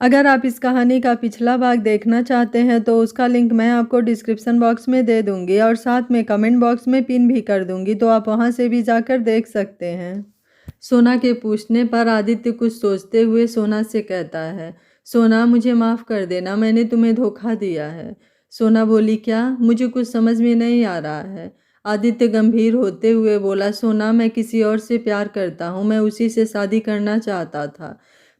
अगर आप इस कहानी का पिछला भाग देखना चाहते हैं तो उसका लिंक मैं आपको डिस्क्रिप्शन बॉक्स में दे दूंगी और साथ में कमेंट बॉक्स में पिन भी कर दूंगी, तो आप वहां से भी जाकर देख सकते हैं। सोना के पूछने पर आदित्य कुछ सोचते हुए सोना से कहता है, सोना मुझे माफ़ कर देना, मैंने तुम्हें धोखा दिया है। सोना बोली, क्या? मुझे कुछ समझ में नहीं आ रहा है। आदित्य गंभीर होते हुए बोला, सोना मैं किसी और से प्यार करता हूँ, मैं उसी से शादी करना चाहता था,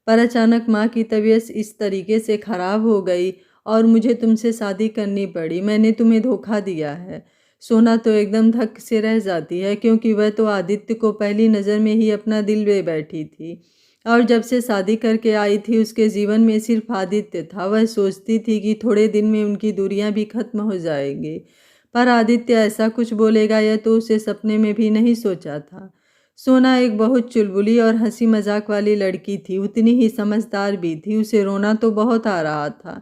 पर अचानक माँ की तबीयत इस तरीके से ख़राब हो गई और मुझे तुमसे शादी करनी पड़ी। मैंने तुम्हें धोखा दिया है। सोना तो एकदम धक से रह जाती है, क्योंकि वह तो आदित्य को पहली नज़र में ही अपना दिल ले बैठी थी और जब से शादी करके आई थी उसके जीवन में सिर्फ आदित्य था। वह सोचती थी कि थोड़े दिन में उनकी दूरियां भी खत्म हो जाएंगी, पर आदित्य ऐसा कुछ बोलेगा यह तो उसे सपने में भी नहीं सोचा था। सोना एक बहुत चुलबुली और हंसी मजाक वाली लड़की थी, उतनी ही समझदार भी थी। उसे रोना तो बहुत आ रहा था,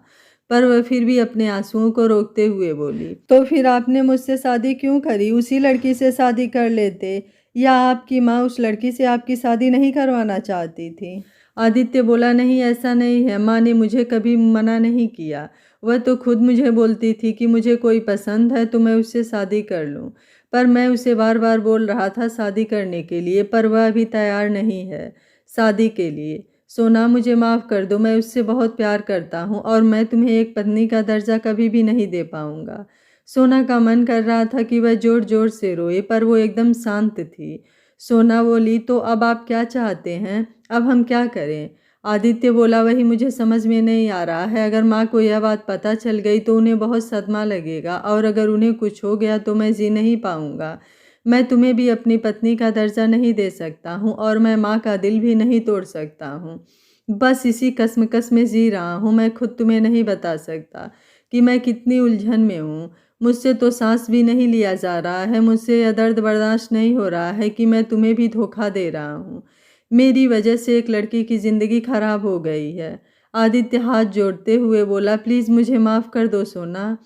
पर वह फिर भी अपने आंसुओं को रोकते हुए बोली, तो फिर आपने मुझसे शादी क्यों करी? उसी लड़की से शादी कर लेते, या आपकी माँ उस लड़की से आपकी शादी नहीं करवाना चाहती थी? आदित्य बोला, नहीं ऐसा नहीं है, माँ ने मुझे कभी मना नहीं किया। वह तो खुद मुझे बोलती थी कि मुझे कोई पसंद है तो मैं उससे शादी कर लूँ, पर मैं उसे बार बार बोल रहा था शादी करने के लिए, पर वह अभी तैयार नहीं है शादी के लिए। सोना मुझे माफ़ कर दो, मैं उससे बहुत प्यार करता हूँ और मैं तुम्हें एक पत्नी का दर्जा कभी भी नहीं दे पाऊँगा। सोना का मन कर रहा था कि वह जोर जोर से रोए, पर वो एकदम शांत थी। सोना बोली, तो अब आप क्या चाहते हैं? अब हम क्या करें? आदित्य बोला, वही मुझे समझ में नहीं आ रहा है। अगर माँ को यह बात पता चल गई तो उन्हें बहुत सदमा लगेगा, और अगर उन्हें कुछ हो गया तो मैं जी नहीं पाऊँगा। मैं तुम्हें भी अपनी पत्नी का दर्जा नहीं दे सकता हूँ और मैं माँ का दिल भी नहीं तोड़ सकता हूँ। बस इसी कश्मकश में जी रहा हूँ। मैं खुद तुम्हें नहीं बता सकता कि मैं कितनी उलझन में हूँ। मुझसे तो सांस भी नहीं लिया जा रहा है। मुझसे यह दर्द बर्दाश्त नहीं हो रहा है कि मैं तुम्हें भी धोखा दे रहा हूँ। मेरी वजह से एक लड़की की ज़िंदगी खराब हो गई है। आदित्य हाथ जोड़ते हुए बोला, प्लीज़ मुझे माफ़ कर दो सोना।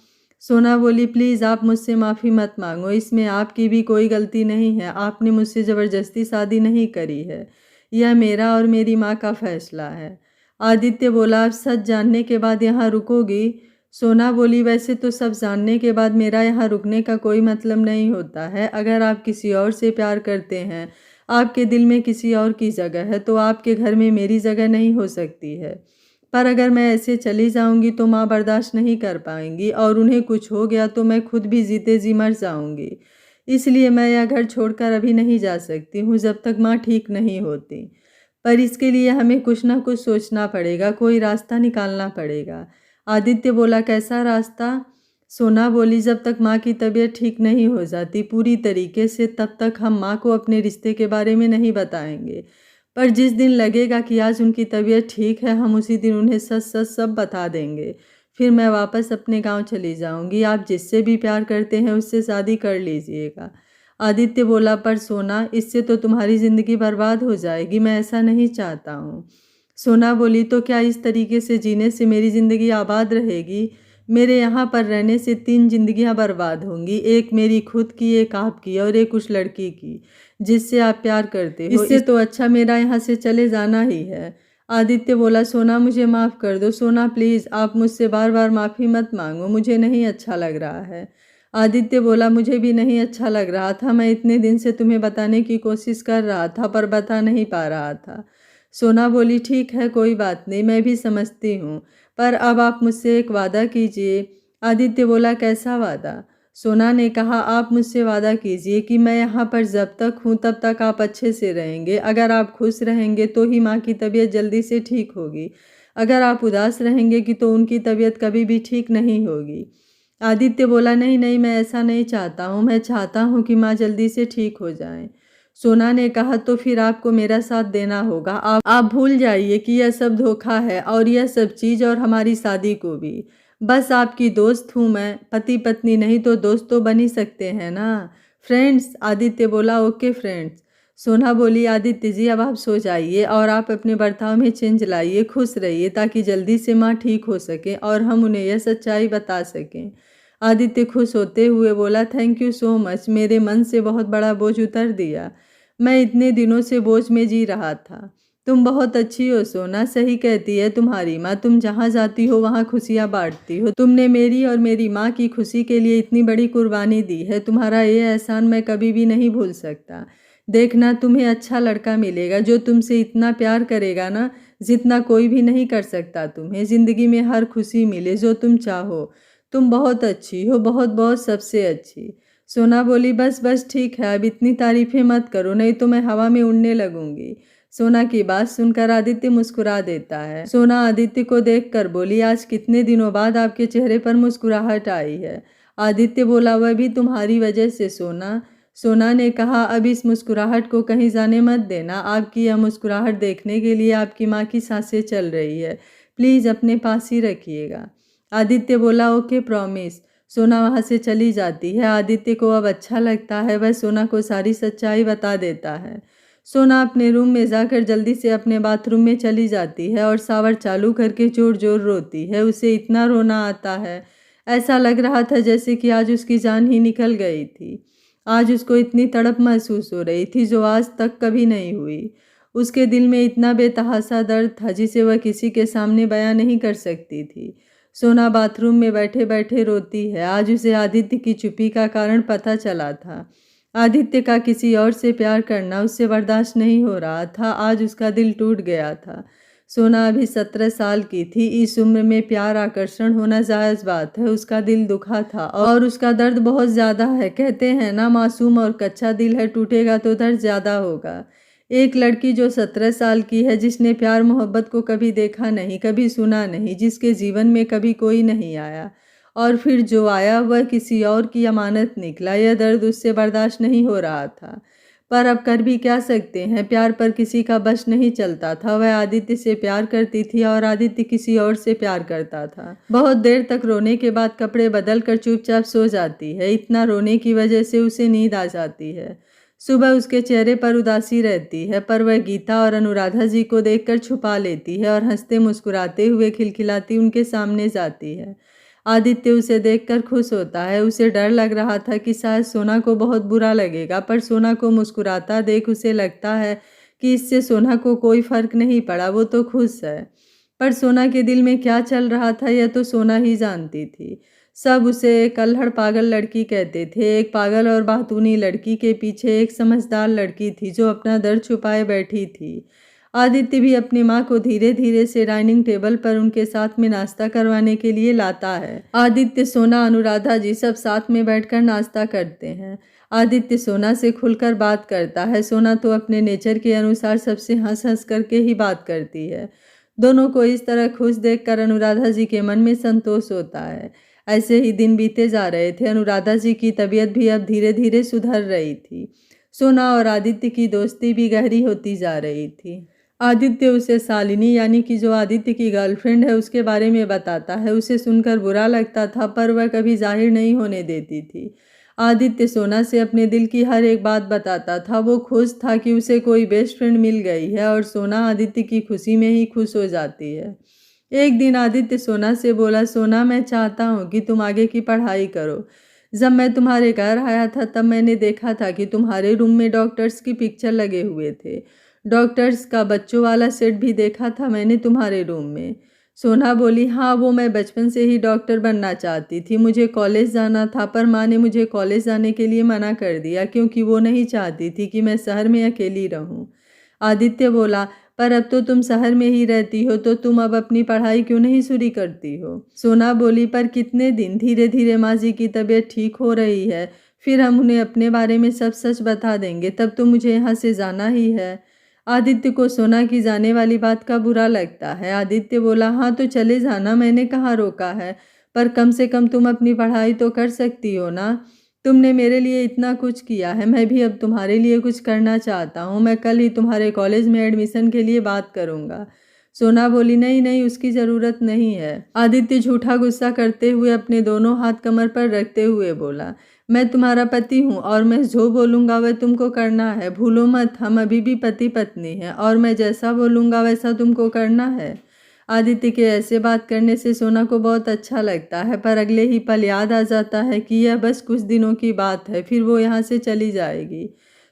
सोना बोली, प्लीज़ आप मुझसे माफ़ी मत मांगो, इसमें आपकी भी कोई गलती नहीं है। आपने मुझसे ज़बरदस्ती शादी नहीं करी है, यह मेरा और मेरी माँ का फैसला है। आदित्य बोला, आप सच जानने के बाद यहाँ रुकोगी? सोना बोली, वैसे तो सब जानने के बाद मेरा यहाँ रुकने का कोई मतलब नहीं होता है। अगर आप किसी और से प्यार करते हैं, आपके दिल में किसी और की जगह है, तो आपके घर में मेरी जगह नहीं हो सकती है। पर अगर मैं ऐसे चली जाऊंगी तो माँ बर्दाश्त नहीं कर पाएंगी और उन्हें कुछ हो गया तो मैं खुद भी जीते जी मर जाऊंगी। इसलिए मैं यह घर छोड़कर अभी नहीं जा सकती हूँ जब तक माँ ठीक नहीं होती। पर इसके लिए हमें कुछ ना कुछ सोचना पड़ेगा, कोई रास्ता निकालना पड़ेगा। आदित्य बोला, कैसा रास्ता? सोना बोली, जब तक माँ की तबीयत ठीक नहीं हो जाती पूरी तरीके से, तब तक हम माँ को अपने रिश्ते के बारे में नहीं बताएंगे। पर जिस दिन लगेगा कि आज उनकी तबीयत ठीक है, हम उसी दिन उन्हें सच सच सब बता देंगे। फिर मैं वापस अपने गांव चली जाऊंगी। आप जिससे भी प्यार करते हैं उससे शादी कर लीजिएगा। आदित्य बोला, पर सोना, इससे तो तुम्हारी ज़िंदगी बर्बाद हो जाएगी, मैं ऐसा नहीं चाहता हूँ। सोना बोली, तो क्या इस तरीके से जीने से मेरी ज़िंदगी आबाद रहेगी? मेरे यहाँ पर रहने से 3 जिंदगियाँ बर्बाद होंगी, एक मेरी खुद की, एक आपकी और एक उस लड़की की जिससे आप प्यार करते हो। इससे तो अच्छा मेरा यहाँ से चले जाना ही है। आदित्य बोला, सोना मुझे माफ़ कर दो। सोना प्लीज़, आप मुझसे बार बार माफ़ी मत मांगो, मुझे नहीं अच्छा लग रहा है। आदित्य बोला, मुझे भी नहीं अच्छा लग रहा था। मैं इतने दिन से तुम्हें बताने की कोशिश कर रहा था पर बता नहीं पा रहा था। सोना बोली, ठीक है कोई बात नहीं, मैं भी समझती हूँ, पर अब आप मुझसे एक वादा कीजिए। आदित्य बोला, कैसा वादा? सोना ने कहा, आप मुझसे वादा कीजिए कि मैं यहाँ पर जब तक हूँ तब तक आप अच्छे से रहेंगे। अगर आप खुश रहेंगे तो ही माँ की तबीयत जल्दी से ठीक होगी। अगर आप उदास रहेंगे कि तो उनकी तबीयत कभी भी ठीक नहीं होगी। आदित्य बोला, नहीं नहीं, मैं ऐसा नहीं चाहता हूँ, मैं चाहता हूँ कि माँ जल्दी से ठीक हो जाए। सोना ने कहा, तो फिर आपको मेरा साथ देना होगा। आप भूल जाइए कि यह सब धोखा है और यह सब चीज़, और हमारी शादी को भी। बस आपकी दोस्त हूँ मैं, पति पत्नी नहीं तो दोस्त तो बन ही सकते हैं ना, फ्रेंड्स। आदित्य बोला, ओके फ्रेंड्स। सोना बोली, आदित्य जी अब आप सो जाइए और आप अपने बर्ताव में चेंज लाइए, खुश रहिए ताकि जल्दी से माँ ठीक हो सके और हम उन्हें यह सच्चाई बता सकें। आदित्य खुश होते हुए बोला, थैंक यू सो मच, मेरे मन से बहुत बड़ा बोझ उतर दिया। मैं इतने दिनों से बोझ में जी रहा था। तुम बहुत अच्छी हो सोना, सही कहती है तुम्हारी माँ, तुम जहाँ जाती हो वहाँ खुशियाँ बांटती हो। तुमने मेरी और मेरी माँ की खुशी के लिए इतनी बड़ी कुर्बानी दी है, तुम्हारा ये एहसान मैं कभी भी नहीं भूल सकता। देखना तुम्हें अच्छा लड़का मिलेगा जो तुमसे इतना प्यार करेगा ना, जितना कोई भी नहीं कर सकता। तुम्हें ज़िंदगी में हर खुशी मिले जो तुम चाहो। तुम बहुत अच्छी हो, बहुत बहुत सबसे अच्छी। सोना बोली, बस बस ठीक है, अब इतनी तारीफें मत करो, नहीं तो मैं हवा में उड़ने लगूंगी। सोना की बात सुनकर आदित्य मुस्कुरा देता है। सोना आदित्य को देखकर बोली, आज कितने दिनों बाद आपके चेहरे पर मुस्कुराहट आई है। आदित्य बोला, वह भी तुम्हारी वजह से सोना। सोना ने कहा, अब इस मुस्कुराहट को कहीं जाने मत देना, आपकी यह मुस्कुराहट देखने के लिए आपकी माँ की सांसें चल रही है, प्लीज़ अपने पास ही रखिएगा। आदित्य बोला, ओके प्रॉमिस। सोना वहाँ से चली जाती है। आदित्य को अब अच्छा लगता है, वह सोना को सारी सच्चाई बता देता है। सोना अपने रूम में जाकर जल्दी से अपने बाथरूम में चली जाती है और शावर चालू करके जोर जोर रोती है। उसे इतना रोना आता है, ऐसा लग रहा था जैसे कि आज उसकी जान ही निकल गई थी। आज उसको इतनी तड़प महसूस हो रही थी जो आज तक कभी नहीं हुई। उसके दिल में इतना बेतहासा दर्द था जिसे वह किसी के सामने बयां नहीं कर सकती थी। सोना बाथरूम में बैठे बैठे रोती है। आज उसे आदित्य की चुप्पी का कारण पता चला था। आदित्य का किसी और से प्यार करना उससे बर्दाश्त नहीं हो रहा था। आज उसका दिल टूट गया था। सोना अभी 17 साल की थी। इस उम्र में प्यार आकर्षण होना जायज़ बात है। उसका दिल दुखा था और उसका दर्द बहुत ज़्यादा है। कहते हैं ना, मासूम और कच्चा दिल है, टूटेगा तो दर्द ज़्यादा होगा। एक लड़की जो 17 साल की है, जिसने प्यार मोहब्बत को कभी देखा नहीं, कभी सुना नहीं, जिसके जीवन में कभी कोई नहीं आया, और फिर जो आया वह किसी और की अमानत निकला। यह दर्द उससे बर्दाश्त नहीं हो रहा था, पर अब कर भी क्या सकते हैं। प्यार पर किसी का बस नहीं चलता था। वह आदित्य से प्यार करती थी और आदित्य किसी और से प्यार करता था। बहुत देर तक रोने के बाद कपड़े बदल कर चुपचाप सो जाती है। इतना रोने की वजह से उसे नींद आ जाती है। सुबह उसके चेहरे पर उदासी रहती है, पर वह गीता और अनुराधा जी को देखकर छुपा लेती है और हंसते मुस्कुराते हुए खिलखिलाती उनके सामने जाती है। आदित्य उसे देखकर खुश होता है। उसे डर लग रहा था कि शायद सोना को बहुत बुरा लगेगा, पर सोना को मुस्कुराता देख उसे लगता है कि इससे सोना को कोई फर्क नहीं पड़ा, वो तो खुश है। पर सोना के दिल में क्या चल रहा था यह तो सोना ही जानती थी। सब उसे एक अल्हड़ पागल लड़की कहते थे। एक पागल और बातूनी लड़की के पीछे एक समझदार लड़की थी जो अपना दर्द छुपाए बैठी थी। आदित्य भी अपनी माँ को धीरे धीरे से डाइनिंग टेबल पर उनके साथ में नाश्ता करवाने के लिए लाता है। आदित्य, सोना, अनुराधा जी सब साथ में बैठकर नाश्ता करते हैं। आदित्य सोना से खुलकर बात करता है। सोना तो अपने नेचर के अनुसार सबसे हंस हंस करके ही बात करती है। दोनों को इस तरह खुश देखकर अनुराधा जी के मन में संतोष होता है। ऐसे ही दिन बीते जा रहे थे। अनुराधा जी की तबीयत भी अब धीरे धीरे सुधर रही थी। सोना और आदित्य की दोस्ती भी गहरी होती जा रही थी। आदित्य उसे शालिनी, यानी कि जो आदित्य की गर्लफ्रेंड है, उसके बारे में बताता है। उसे सुनकर बुरा लगता था, पर वह कभी जाहिर नहीं होने देती थी। आदित्य सोना से अपने दिल की हर एक बात बताता था। वो खुश था कि उसे कोई बेस्ट फ्रेंड मिल गई है और सोना आदित्य की खुशी में ही खुश हो जाती है। एक दिन आदित्य सोना से बोला, सोना, मैं चाहता हूँ कि तुम आगे की पढ़ाई करो। जब मैं तुम्हारे घर आया था तब मैंने देखा था कि तुम्हारे रूम में डॉक्टर्स की पिक्चर लगे हुए थे। डॉक्टर्स का बच्चों वाला सेट भी देखा था मैंने तुम्हारे रूम में। सोना बोली, हाँ, वो मैं बचपन से ही डॉक्टर बनना चाहती थी। मुझे कॉलेज जाना था, पर माँ ने मुझे कॉलेज जाने के लिए मना कर दिया क्योंकि वो नहीं चाहती थी कि मैं शहर में अकेली रहूं। आदित्य बोला, पर अब तो तुम शहर में ही रहती हो, तो तुम अब अपनी पढ़ाई क्यों नहीं शुरू करती हो। सोना बोली, पर कितने दिन। धीरे धीरे माँ जी की तबीयत ठीक हो रही है, फिर हम उन्हें अपने बारे में सब सच बता देंगे, तब तो मुझे यहाँ से जाना ही है। आदित्य को सोना की जाने वाली बात का बुरा लगता है। आदित्य बोला, हाँ तो चले जाना, मैंने कहाँ रोका है, पर कम से कम तुम अपनी पढ़ाई तो कर सकती हो ना। तुमने मेरे लिए इतना कुछ किया है, मैं भी अब तुम्हारे लिए कुछ करना चाहता हूँ। मैं कल ही तुम्हारे कॉलेज में एडमिशन के लिए बात करूँगा। सोना बोली, नहीं नहीं, उसकी ज़रूरत नहीं है। आदित्य झूठा गुस्सा करते हुए अपने दोनों हाथ कमर पर रखते हुए बोला, मैं तुम्हारा पति हूँ और मैं जो बोलूँगा वह तुमको करना है। भूलो मत, हम अभी भी पति पत्नी हैं और मैं जैसा बोलूँगा वैसा तुमको करना है। आदित्य के ऐसे बात करने से सोना को बहुत अच्छा लगता है, पर अगले ही पल याद आ जाता है कि यह बस कुछ दिनों की बात है, फिर वो यहाँ से चली जाएगी।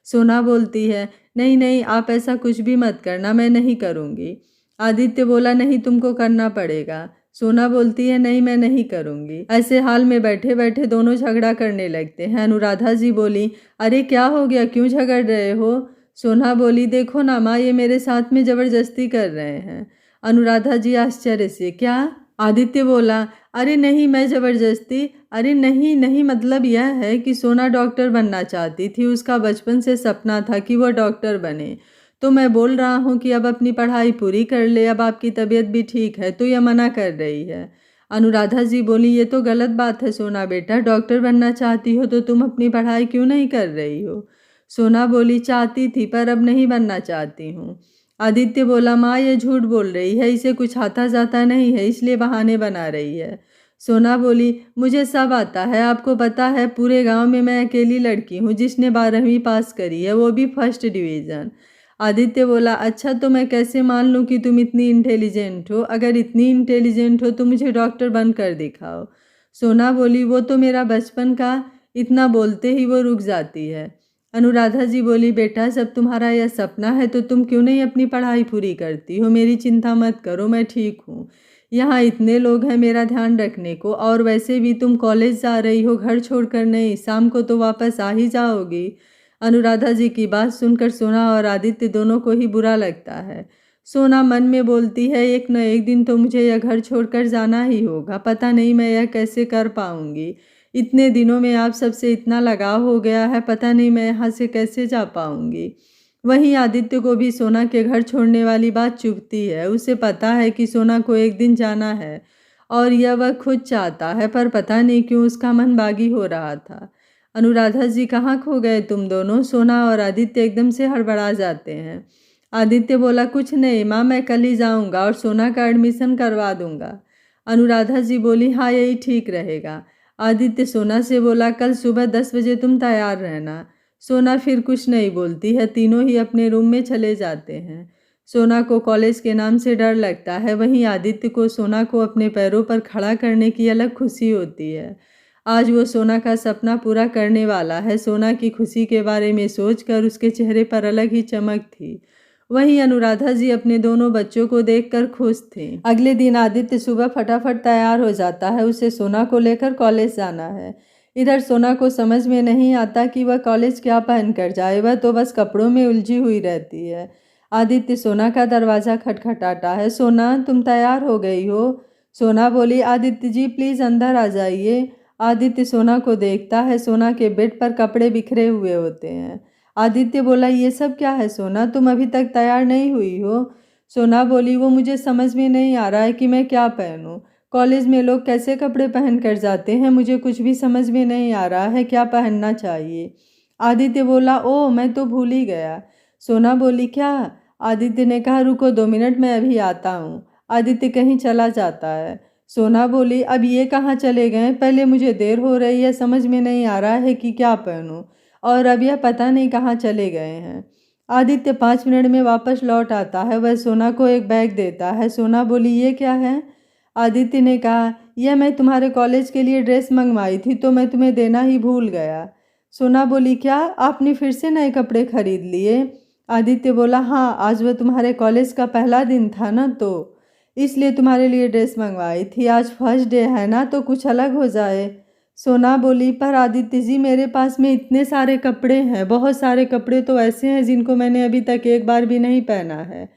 सोना बोलती है, नहीं नहीं आप ऐसा कुछ भी मत करना, मैं नहीं करूँगी। आदित्य बोला, नहीं तुमको करना पड़ेगा। सोना बोलती है, नहीं मैं नहीं करूँगी। ऐसे हाल में बैठे बैठे दोनों झगड़ा करने लगते हैं। अनुराधा जी बोली, अरे क्या हो गया, क्यों झगड़ रहे हो? सोना बोली, देखो ना माँ, ये मेरे साथ में ज़बरदस्ती कर रहे हैं। अनुराधा जी आश्चर्य से, क्या? आदित्य बोला, अरे नहीं मैं ज़बरदस्ती, अरे नहीं नहीं, मतलब यह है कि सोना डॉक्टर बनना चाहती थी, उसका बचपन से सपना था कि वह डॉक्टर बने। तो मैं बोल रहा हूँ कि अब अपनी पढ़ाई पूरी कर ले, अब आपकी तबीयत भी ठीक है, तो यह मना कर रही है। अनुराधा जी बोली, ये तो गलत बात है सोना बेटा, डॉक्टर बनना चाहती हो तो तुम अपनी पढ़ाई क्यों नहीं कर रही हो? सोना बोली, चाहती थी पर अब नहीं बनना चाहती हूँ। आदित्य बोला, माँ ये झूठ बोल रही है, इसे कुछ आता जाता नहीं है, इसलिए बहाने बना रही है। सोना बोली, मुझे सब आता है, आपको पता है पूरे गांव में मैं अकेली लड़की हूँ जिसने 12वीं पास करी है, वो भी फर्स्ट डिवीज़न। आदित्य बोला, अच्छा तो मैं कैसे मान लूँ कि तुम इतनी इंटेलिजेंट हो? अगर इतनी इंटेलिजेंट हो तो मुझे डॉक्टर बनकर दिखाओ। सोना बोली, वो तो मेरा बचपन का। इतना बोलते ही वो रुक जाती है। अनुराधा जी बोली, बेटा जब तुम्हारा यह सपना है तो तुम क्यों नहीं अपनी पढ़ाई पूरी करती हो? मेरी चिंता मत करो, मैं ठीक हूँ। यहाँ इतने लोग हैं मेरा ध्यान रखने को, और वैसे भी तुम कॉलेज जा रही हो, घर छोड़कर नहीं, शाम को तो वापस आ ही जाओगी। अनुराधा जी की बात सुनकर सोना और आदित्य दोनों को ही बुरा लगता है। सोना मन में बोलती है, एक न एक दिन तो मुझे यह घर छोड़कर जाना ही होगा, पता नहीं मैं यह कैसे कर पाऊंगी। इतने दिनों में आप सबसे इतना लगाव हो गया है, पता नहीं मैं यहाँ से कैसे जा पाऊंगी। वहीं आदित्य को भी सोना के घर छोड़ने वाली बात चुभती है। उसे पता है कि सोना को एक दिन जाना है और यह वह खुद चाहता है, पर पता नहीं क्यों उसका मन बागी हो रहा था। अनुराधा जी, कहाँ खो गए तुम दोनों? सोना और आदित्य एकदम से हड़बड़ा जाते हैं। आदित्य बोला, कुछ नहीं माँ, मैं कल ही जाऊँगा और सोना का एडमिशन करवा दूँगा। अनुराधा जी बोली, हाँ यही ठीक रहेगा। आदित्य सोना से बोला, कल सुबह 10 बजे तुम तैयार रहना। सोना फिर कुछ नहीं बोलती है, तीनों ही अपने रूम में चले जाते हैं। सोना को कॉलेज के नाम से डर लगता है, वहीं आदित्य को सोना को अपने पैरों पर खड़ा करने की अलग खुशी होती है। आज वो सोना का सपना पूरा करने वाला है। सोना की खुशी के बारे में सोचकर उसके चेहरे पर अलग ही चमक थी। वहीं अनुराधा जी अपने दोनों बच्चों को देखकर खुश थे। अगले दिन आदित्य सुबह फटाफट तैयार हो जाता है, उसे सोना को लेकर कॉलेज जाना है। इधर सोना को समझ में नहीं आता कि वह कॉलेज क्या पहनकर जाए, वह तो बस कपड़ों में उलझी हुई रहती है। आदित्य सोना का दरवाज़ा खटखटाता है। सोना, तुम तैयार हो गई हो? सोना बोली, आदित्य जी प्लीज़ अंदर आ जाइए। आदित्य सोना को देखता है, सोना के बेड पर कपड़े बिखरे हुए होते हैं। आदित्य बोला, ये सब क्या है सोना, तुम अभी तक तैयार नहीं हुई हो? सोना बोली, वो मुझे समझ में नहीं आ रहा है कि मैं क्या पहनूं। कॉलेज में लोग कैसे कपड़े पहन कर जाते हैं, मुझे कुछ भी समझ में नहीं आ रहा है क्या पहनना चाहिए। आदित्य बोला, ओह मैं तो भूल ही गया। सोना बोली, क्या? आदित्य ने कहा, रुको 2 मिनट मैं अभी आता हूँ। आदित्य कहीं चला जाता है। सोना बोली, अब ये कहाँ चले गए? पहले मुझे देर हो रही है, समझ में नहीं आ रहा है कि क्या पहनूं, और अब यह पता नहीं कहाँ चले गए हैं। आदित्य 5 मिनट में वापस लौट आता है। वह सोना को एक बैग देता है। सोना बोली, ये क्या है? आदित्य ने कहा, यह मैं तुम्हारे कॉलेज के लिए ड्रेस मंगवाई थी तो मैं तुम्हें देना ही भूल गया। सोना बोली, क्या आपने फिर से नए कपड़े खरीद लिए? आदित्य बोला, हाँ आज वह तुम्हारे कॉलेज का पहला दिन था ना, तो इसलिए तुम्हारे लिए ड्रेस मंगवाई थी। आज फर्स्ट डे है ना, तो कुछ अलग हो जाए। सोना बोली, पर आदित्य जी मेरे पास में इतने सारे कपड़े हैं, बहुत सारे कपड़े तो ऐसे हैं जिनको मैंने अभी तक एक बार भी नहीं पहना है।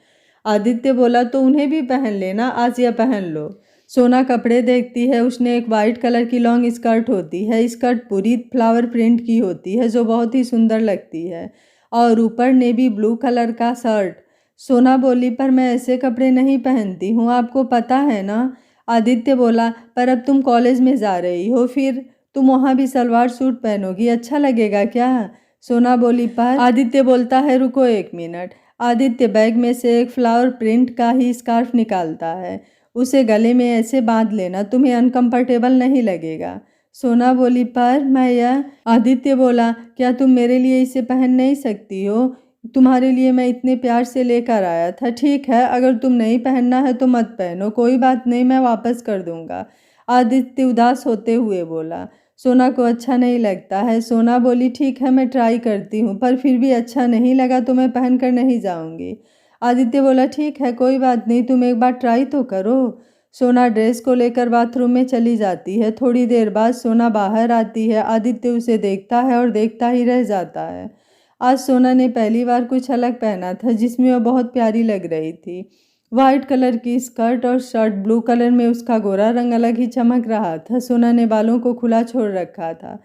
आदित्य बोला, तो उन्हें भी पहन लेना, आज यह पहन लो। सोना कपड़े देखती है, उसने एक वाइट कलर की लॉन्ग स्कर्ट होती है। स्कर्ट पूरी फ्लावर प्रिंट की होती है जो बहुत ही सुंदर लगती है, और ऊपर नेवी ब्लू कलर का शर्ट। सोना बोली, पर मैं ऐसे कपड़े नहीं पहनती हूँ, आपको पता है ना। आदित्य बोला, पर अब तुम कॉलेज में जा रही हो, फिर तुम वहाँ भी सलवार सूट पहनोगी, अच्छा लगेगा क्या? सोना बोली, पर आदित्य बोलता है, रुको 1 मिनट। आदित्य बैग में से एक फ्लावर प्रिंट का ही स्कार्फ निकालता है। उसे गले में ऐसे बांध लेना, तुम्हें अनकंफर्टेबल नहीं लगेगा। सोना बोली, पर मैं यह। आदित्य बोला, क्या तुम मेरे लिए इसे पहन नहीं सकती हो? तुम्हारे लिए मैं इतने प्यार से लेकर आया था। ठीक है, अगर तुम नहीं पहनना है तो मत पहनो, कोई बात नहीं, मैं वापस कर दूंगा। आदित्य उदास होते हुए बोला। सोना को अच्छा नहीं लगता है। सोना बोली ठीक है मैं ट्राई करती हूँ, पर फिर भी अच्छा नहीं लगा तो मैं पहन कर नहीं जाऊँगी। आदित्य बोला ठीक है कोई बात नहीं, तुम एक बार ट्राई तो करो। सोना ड्रेस को लेकर बाथरूम में चली जाती है। थोड़ी देर बाद सोना बाहर आती है। आदित्य उसे देखता है और देखता ही रह जाता है। आज सोना ने पहली बार कुछ अलग पहना था जिसमें वह बहुत प्यारी लग रही थी। वाइट कलर की स्कर्ट और शर्ट, ब्लू कलर में उसका गोरा रंग अलग ही चमक रहा था। सोना ने बालों को खुला छोड़ रखा था,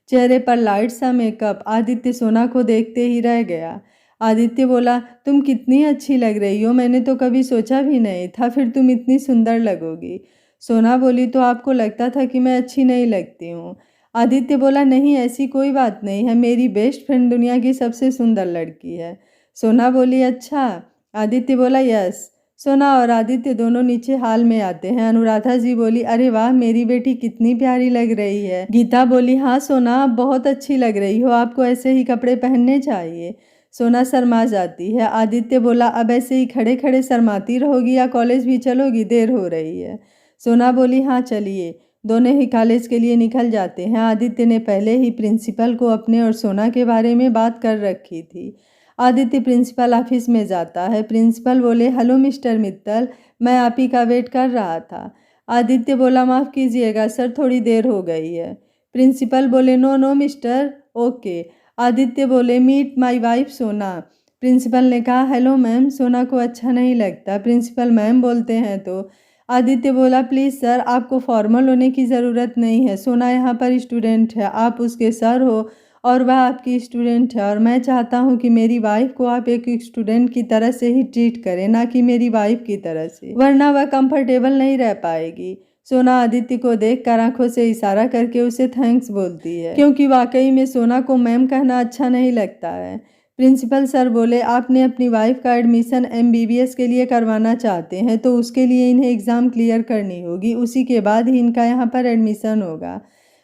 चेहरे पर लाइट सा मेकअप। आदित्य सोना को देखते ही रह गया। आदित्य बोला तुम कितनी अच्छी लग रही हो, मैंने तो कभी सोचा भी नहीं था फिर तुम इतनी सुंदर लगोगी। सोना बोली तो आपको लगता था कि मैं अच्छी नहीं लगती हूँ। आदित्य बोला नहीं ऐसी कोई बात नहीं है, मेरी बेस्ट फ्रेंड दुनिया की सबसे सुंदर लड़की है। सोना बोली अच्छा। आदित्य बोला यस। सोना और आदित्य दोनों नीचे हॉल में आते हैं। अनुराधा जी बोली अरे वाह मेरी बेटी कितनी प्यारी लग रही है। गीता बोली हाँ सोना आप बहुत अच्छी लग रही हो, आपको ऐसे ही कपड़े पहनने चाहिए। सोना शर्मा जाती है। आदित्य बोला अब ऐसे ही खड़े खड़े शर्माती रहोगी या कॉलेज भी चलोगी, देर हो रही है। सोना बोली हाँ चलिए। दोनों ही कॉलेज के लिए निकल जाते हैं। आदित्य ने पहले ही प्रिंसिपल को अपने और सोना के बारे में बात कर रखी थी। आदित्य प्रिंसिपल ऑफिस में जाता है। प्रिंसिपल बोले हेलो मिस्टर मित्तल, मैं आप ही का वेट कर रहा था। आदित्य बोला माफ़ कीजिएगा सर, थोड़ी देर हो गई है। प्रिंसिपल बोले no no mister, okay. Aditya बोले meet my wife Sona. Principal ने कहा हेलो मैम, सोना को अच्छा नहीं लगता प्रिंसिपल मैम बोलते हैं तो। आदित्य बोला प्लीज़ सर आपको फॉर्मल होने की ज़रूरत नहीं है, सोना यहाँ पर स्टूडेंट है, आप उसके सर हो और वह आपकी स्टूडेंट है, और मैं चाहता हूँ कि मेरी वाइफ को आप एक स्टूडेंट की तरह से ही ट्रीट करें, ना कि मेरी वाइफ की तरह से, वरना वह कंफर्टेबल नहीं रह पाएगी। सोना आदित्य को देखकर आंखों से इशारा करके उसे थैंक्स बोलती है, क्योंकि वाकई में सोना को मैम कहना अच्छा नहीं लगता है। प्रिंसिपल सर बोले आपने अपनी वाइफ का एडमिशन MBBS के लिए करवाना चाहते हैं तो उसके लिए इन्हें एग्ज़ाम क्लियर करनी होगी, उसी के बाद ही इनका यहाँ पर एडमिशन होगा।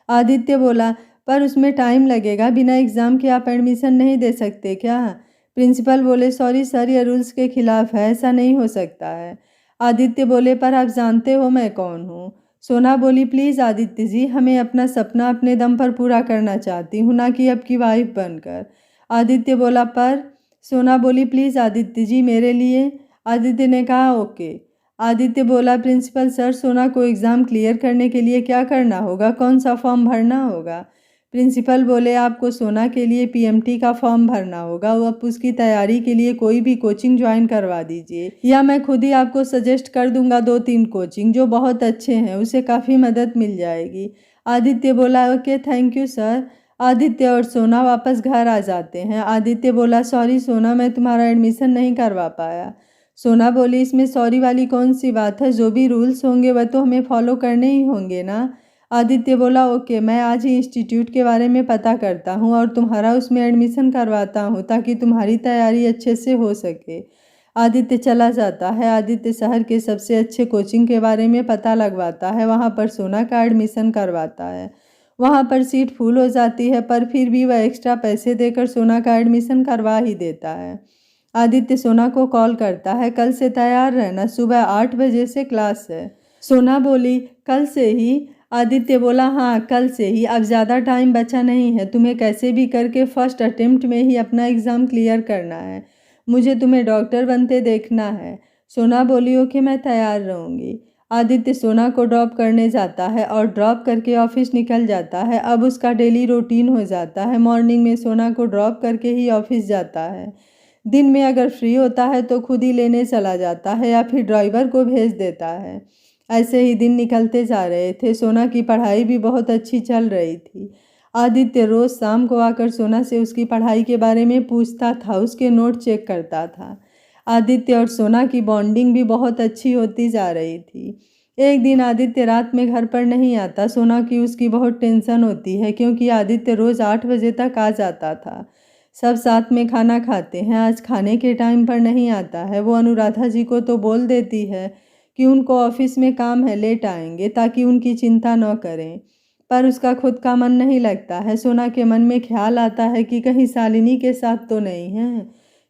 आदित्य बोला पर उसमें टाइम लगेगा, बिना एग्ज़ाम के आप एडमिशन नहीं दे सकते क्या? प्रिंसिपल बोले सॉरी सर ये रूल्स के खिलाफ है, ऐसा नहीं हो सकता है। आदित्य बोले पर आप जानते हो मैं कौन हूँ। सोना बोली प्लीज़ आदित्य जी, हमें अपना सपना अपने दम पर पूरा करना चाहती हूँ, ना कि आपकी वाइफ बनकर। आदित्य बोला पर। सोना बोली प्लीज़ आदित्य जी मेरे लिए। आदित्य ने कहा ओके। आदित्य बोला प्रिंसिपल सर सोना को एग्ज़ाम क्लियर करने के लिए क्या करना होगा, कौन सा फॉर्म भरना होगा? प्रिंसिपल बोले आपको सोना के लिए PMT का फॉर्म भरना होगा, वो आप उसकी तैयारी के लिए कोई भी कोचिंग ज्वाइन करवा दीजिए, या मैं खुद ही आपको सजेस्ट कर दूंगा 2-3 कोचिंग जो बहुत अच्छे हैं, उसे काफ़ी मदद मिल जाएगी। आदित्य बोला okay thank you sir. Aditya और सोना वापस घर आ जाते हैं। आदित्य बोला सॉरी सोना मैं तुम्हारा एडमिशन नहीं करवा पाया। सोना बोली इसमें सॉरी वाली कौन सी बात है, जो भी रूल्स होंगे वह तो हमें फॉलो करने ही होंगे ना। आदित्य बोला ओके मैं आज ही इंस्टीट्यूट के बारे में पता करता हूँ और तुम्हारा उसमें एडमिशन करवाता हूँ ताकि तुम्हारी तैयारी अच्छे से हो सके। आदित्य चला जाता है। आदित्य शहर के सबसे अच्छे कोचिंग के बारे में पता लगवाता है, वहाँ पर सोना का एडमिशन करवाता है। वहाँ पर सीट फुल हो जाती है पर फिर भी वह एक्स्ट्रा पैसे देकर सोना का एडमिशन करवा ही देता है। आदित्य सोना को कॉल करता है कल से तैयार रहना, सुबह 8 बजे से क्लास है। सोना बोली कल से ही? आदित्य बोला हाँ कल से ही, अब ज़्यादा टाइम बचा नहीं है, तुम्हें कैसे भी करके फर्स्ट अटेम्प्ट में ही अपना एग्ज़ाम क्लियर करना है, मुझे तुम्हें डॉक्टर बनते देखना है। सोना बोली ओके मैं तैयार रहूँगी। आदित्य सोना को ड्रॉप करने जाता है और ड्रॉप करके ऑफिस निकल जाता है। अब उसका डेली रूटीन हो जाता है, मॉर्निंग में सोना को ड्रॉप करके ही ऑफिस जाता है। दिन में अगर फ्री होता है तो खुद ही लेने चला जाता है या फिर ड्राइवर को भेज देता है। ऐसे ही दिन निकलते जा रहे थे। सोना की पढ़ाई भी बहुत अच्छी चल रही थी। आदित्य रोज़ शाम को आकर सोना से उसकी पढ़ाई के बारे में पूछता था, उसके नोट चेक करता था। आदित्य और सोना की बॉन्डिंग भी बहुत अच्छी होती जा रही थी। एक दिन आदित्य रात में घर पर नहीं आता। सोना की उसकी बहुत टेंशन होती है क्योंकि आदित्य रोज़ 8 बजे तक आ जाता था। सब साथ में खाना खाते हैं, आज खाने के टाइम पर नहीं आता है। वो अनुराधा जी को तो बोल देती है कि उनको ऑफिस में काम है, लेट आएंगे, ताकि उनकी चिंता न करें, पर उसका खुद का मन नहीं लगता है। सोना के मन में ख्याल आता है कि कहीं शालिनी के साथ तो नहीं है,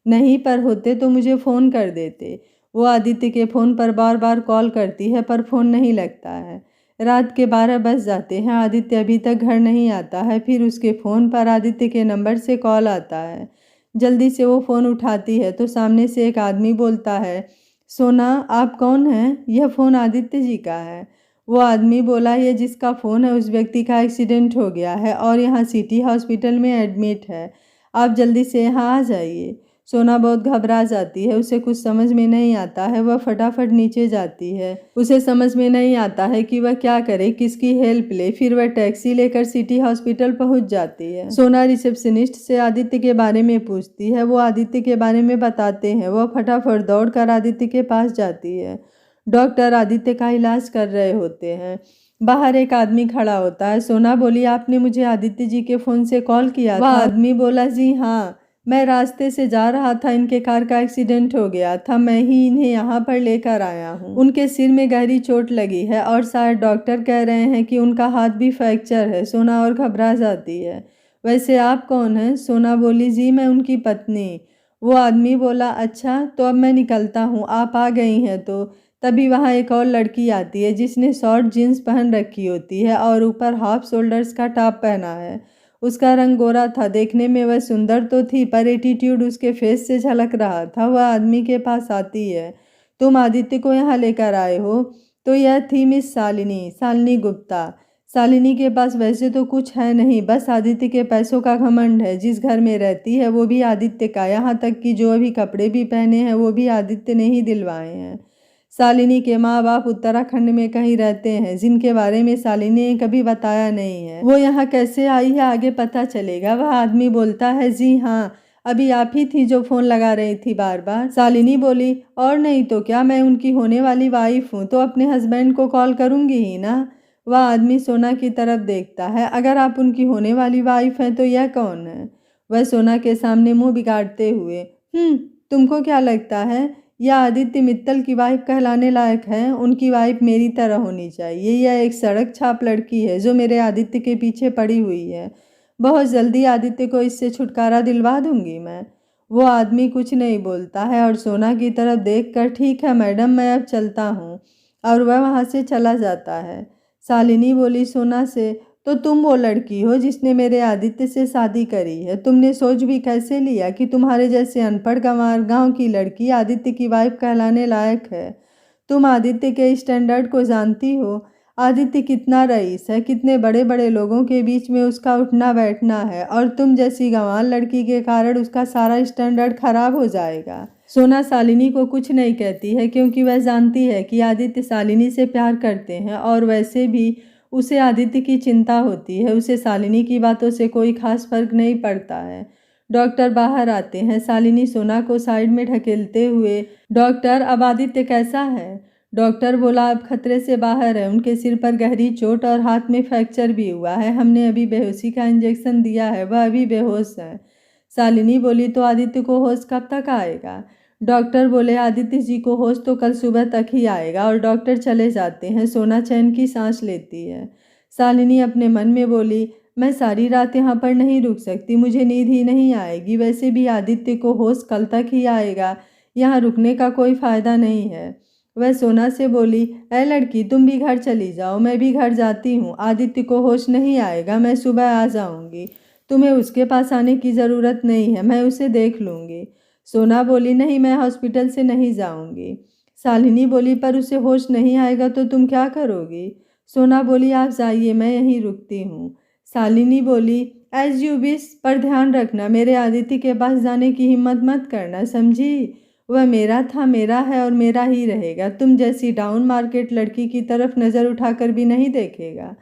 नहीं पर होते तो मुझे फ़ोन कर देते। वो आदित्य के फ़ोन पर बार बार कॉल करती है पर फ़ोन नहीं लगता है। रात के 12 बज जाते हैं। आदित्य अभी तक घर नहीं आता है। फिर उसके फ़ोन पर आदित्य के नंबर से कॉल आता है। जल्दी से वो फ़ोन उठाती है तो सामने से एक आदमी बोलता है, सोना आप कौन हैं? यह फ़ोन आदित्य जी का है। वो आदमी बोला, ये जिसका फ़ोन है उस व्यक्ति का एक्सीडेंट हो गया है और यहाँ सिटी हॉस्पिटल में एडमिट है। आप जल्दी से यहाँ आ जाइए। सोना बहुत घबरा जाती है। उसे कुछ समझ में नहीं आता है। वह फटाफट नीचे जाती है। उसे समझ में नहीं आता है कि वह क्या करे, किसकी हेल्प ले। फिर वह टैक्सी लेकर सिटी हॉस्पिटल पहुंच जाती है। सोना रिसेप्शनिस्ट से आदित्य के बारे में पूछती है। वो आदित्य के बारे में बताते हैं। वह फटाफट दौड़कर आदित्य के पास जाती है। डॉक्टर आदित्य का इलाज कर रहे होते हैं। बाहर एक आदमी खड़ा होता है। सोना बोली, आपने मुझे आदित्य जी के फ़ोन से कॉल किया था? वह आदमी बोला, जी हाँ, मैं रास्ते से जा रहा था, इनके कार का एक्सीडेंट हो गया था, मैं ही इन्हें यहाँ पर लेकर आया हूँ। उनके सिर में गहरी चोट लगी है और शायद डॉक्टर कह रहे हैं कि उनका हाथ भी फ्रैक्चर है। सोना और घबरा जाती है। वैसे आप कौन हैं? सोना बोली, जी मैं उनकी पत्नी। वो आदमी बोला, अच्छा तो अब मैं निकलता हूँ, आप आ गई हैं तो। तभी वहाँ एक और लड़की आती है जिसने शॉर्ट जीन्स पहन रखी होती है और ऊपर हाफ शोल्डर्स का टॉप पहना है। उसका रंग गोरा था। देखने में वह सुंदर तो थी पर एटीट्यूड उसके फेस से झलक रहा था। वह आदमी के पास आती है, तुम आदित्य को यहाँ लेकर आए हो? तो यह थी मिस शालिनी गुप्ता। शालिनी के पास वैसे तो कुछ है नहीं, बस आदित्य के पैसों का घमंड है। जिस घर में रहती है वो भी आदित्य का, यहाँ तक कि जो अभी कपड़े भी पहने हैं वो भी आदित्य ने ही दिलवाए हैं। शालिनी के माँ बाप उत्तराखंड में कहीं रहते हैं जिनके बारे में शालिनी ने कभी बताया नहीं है। वो यहाँ कैसे आई है आगे पता चलेगा। वह आदमी बोलता है, जी हाँ, अभी आप ही थी जो फ़ोन लगा रही थी बार बार। शालिनी बोली, और नहीं तो क्या, मैं उनकी होने वाली वाइफ हूँ तो अपने हस्बैंड को कॉल करूँगी ही ना। वह आदमी सोना की तरफ देखता है। अगर आप उनकी होने वाली वाइफ हैं तो यह कौन है? वह सोना के सामने मुंह बिगाड़ते हुए, तुमको क्या लगता है यह आदित्य मित्तल की वाइफ कहलाने लायक है? उनकी वाइफ मेरी तरह होनी चाहिए। यह एक सड़क छाप लड़की है जो मेरे आदित्य के पीछे पड़ी हुई है। बहुत जल्दी आदित्य को इससे छुटकारा दिलवा दूंगी मैं। वो आदमी कुछ नहीं बोलता है और सोना की तरफ देखकर, ठीक है मैडम, मैं अब चलता हूँ, और वह वहाँ से चला जाता है। शालिनी बोली सोना से, तो तुम वो लड़की हो जिसने मेरे आदित्य से शादी करी है? तुमने सोच भी कैसे लिया कि तुम्हारे जैसे अनपढ़ गंवार गांव की लड़की आदित्य की वाइफ कहलाने लायक है? तुम आदित्य के स्टैंडर्ड को जानती हो? आदित्य कितना रईस है, कितने बड़े बड़े लोगों के बीच में उसका उठना बैठना है, और तुम जैसी गंवार लड़की के कारण उसका सारा स्टैंडर्ड खराब हो जाएगा। सोना शालिनी को कुछ नहीं कहती है क्योंकि वह जानती है कि आदित्य शालिनी से प्यार करते हैं और वैसे भी उसे आदित्य की चिंता होती है। उसे शालिनी की बातों से कोई खास फर्क नहीं पड़ता है। डॉक्टर बाहर आते हैं। शालिनी सोना को साइड में ढकेलते हुए, डॉक्टर अब आदित्य कैसा है? डॉक्टर बोला, अब खतरे से बाहर है। उनके सिर पर गहरी चोट और हाथ में फ्रैक्चर भी हुआ है। हमने अभी बेहोशी का इंजेक्शन दिया है, वह अभी बेहोश है। शालिनी बोली, तो आदित्य को होश कब तक आएगा? डॉक्टर बोले, आदित्य जी को होश तो कल सुबह तक ही आएगा, और डॉक्टर चले जाते हैं। सोना चैन की सांस लेती है। शालिनी अपने मन में बोली, मैं सारी रात यहाँ पर नहीं रुक सकती, मुझे नींद ही नहीं आएगी। वैसे भी आदित्य को होश कल तक ही आएगा, यहाँ रुकने का कोई फायदा नहीं है। वह सोना से बोली, ऐ लड़की, तुम भी घर चली जाओ, मैं भी घर जाती हूँ। आदित्य को होश नहीं आएगा, मैं सुबह आ जाऊँगी। तुम्हें उसके पास आने की ज़रूरत नहीं है, मैं उसे देख लूँगी। सोना बोली, नहीं, मैं हॉस्पिटल से नहीं जाऊँगी। शालिनी बोली, पर उसे होश नहीं आएगा तो तुम क्या करोगी? सोना बोली, आप जाइए, मैं यहीं रुकती हूँ। शालिनी बोली, एज यू विश, पर ध्यान रखना मेरे आदित्य के पास जाने की हिम्मत मत करना, समझी? वह मेरा था, मेरा है और मेरा ही रहेगा। तुम जैसी डाउन मार्केट लड़की की तरफ नज़र उठाकर भी नहीं देखेगा।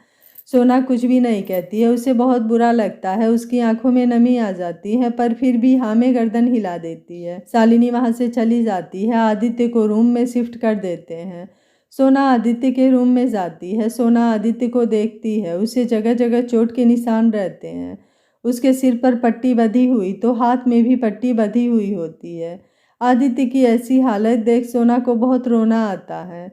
सोना कुछ भी नहीं कहती है। उसे बहुत बुरा लगता है, उसकी आंखों में नमी आ जाती है, पर फिर भी हाँ में गर्दन हिला देती है। शालिनी वहाँ से चली जाती है। आदित्य को रूम में शिफ्ट कर देते हैं। सोना आदित्य के रूम में जाती है। सोना आदित्य को देखती है। उसे जगह जगह चोट के निशान रहते हैं। उसके सिर पर पट्टी बंधी हुई तो हाथ में भी पट्टी बंधी हुई होती है। आदित्य की ऐसी हालत देख सोना को बहुत रोना आता है।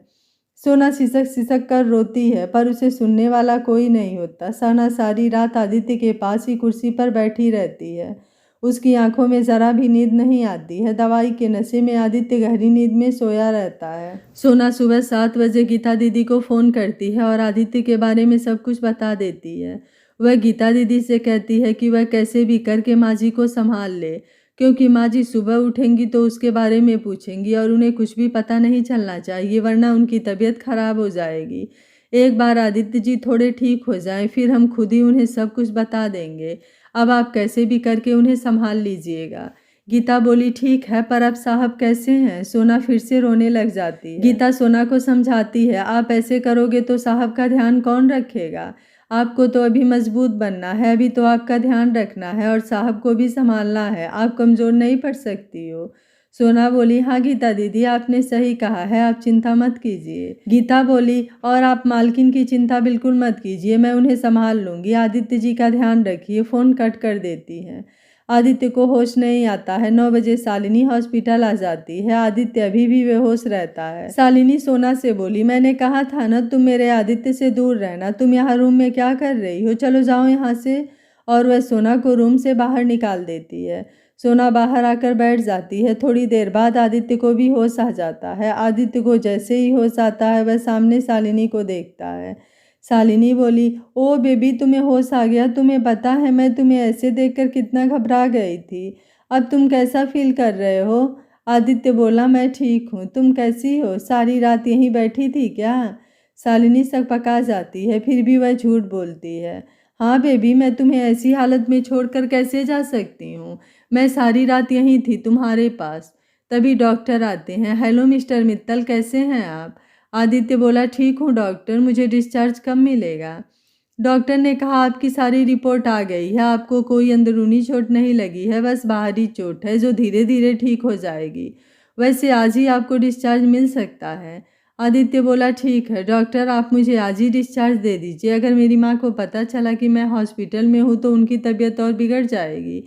सोना सिसक सिसक कर रोती है, पर उसे सुनने वाला कोई नहीं होता। सोना सारी रात आदित्य के पास ही कुर्सी पर बैठी रहती है। उसकी आंखों में ज़रा भी नींद नहीं आती है। दवाई के नशे में आदित्य गहरी नींद में सोया रहता है। सोना सुबह 7 बजे गीता दीदी को फ़ोन करती है और आदित्य के बारे में सब कुछ बता देती है। वह गीता दीदी से कहती है कि वह कैसे भी करके माँ जी को संभाल ले, क्योंकि माँ जी सुबह उठेंगी तो उसके बारे में पूछेंगी और उन्हें कुछ भी पता नहीं चलना चाहिए, वरना उनकी तबीयत खराब हो जाएगी। एक बार आदित्य जी थोड़े ठीक हो जाएं, फिर हम खुद ही उन्हें सब कुछ बता देंगे। अब आप कैसे भी करके उन्हें संभाल लीजिएगा। गीता बोली ठीक है, पर अब साहब कैसे हैं? सोना फिर से रोने लग जाती है। गीता सोना को समझाती है, आप ऐसे करोगे तो साहब का ध्यान कौन रखेगा? आपको तो अभी मजबूत बनना है, अभी तो आपका ध्यान रखना है और साहब को भी संभालना है। आप कमज़ोर नहीं पड़ सकती हो। सोना बोली हाँ गीता दीदी, आपने सही कहा है, आप चिंता मत कीजिए। गीता बोली और आप मालकिन की चिंता बिल्कुल मत कीजिए, मैं उन्हें संभाल लूँगी। आदित्य जी का ध्यान रखिए। फ़ोन कट कर देती हैं। आदित्य को होश नहीं आता है। 9 बजे शालिनी हॉस्पिटल आ जाती है। आदित्य अभी भी बेहोश रहता है। शालिनी सोना से बोली, मैंने कहा था ना तुम मेरे आदित्य से दूर रहना, तुम यहाँ रूम में क्या कर रही हो? चलो जाओ यहाँ से। और वह सोना को रूम से बाहर निकाल देती है। सोना बाहर आकर बैठ जाती है। थोड़ी देर बाद आदित्य को भी होश आ जाता है। आदित्य को जैसे ही होश आता है वह सामने शालिनी को देखता है। शालिनी बोली, ओ बेबी, तुम्हें होश आ गया? तुम्हें पता है मैं तुम्हें ऐसे देखकर कितना घबरा गई थी। अब तुम कैसा फील कर रहे हो? आदित्य बोला, मैं ठीक हूँ। तुम कैसी हो? सारी रात यहीं बैठी थी क्या? शालिनी सकपका जाती है, फिर भी वह झूठ बोलती है। हाँ बेबी, मैं तुम्हें ऐसी हालत में छोड़कर कैसे जा सकती हूँ? मैं सारी रात यहीं थी तुम्हारे पास। तभी डॉक्टर आते हैं। हेलो मिस्टर मित्तल, कैसे हैं आप? आदित्य बोला, ठीक हूँ डॉक्टर, मुझे डिस्चार्ज कब मिलेगा? डॉक्टर ने कहा आपकी सारी रिपोर्ट आ गई है, आपको कोई अंदरूनी चोट नहीं लगी है, बस बाहरी चोट है जो धीरे धीरे ठीक हो जाएगी। वैसे आज ही आपको डिस्चार्ज मिल सकता है। आदित्य बोला, ठीक है डॉक्टर, आप मुझे आज ही डिस्चार्ज दे दीजिए। अगर मेरी माँ को पता चला कि मैं हॉस्पिटल में हूँ तो उनकी तबीयत और बिगड़ जाएगी।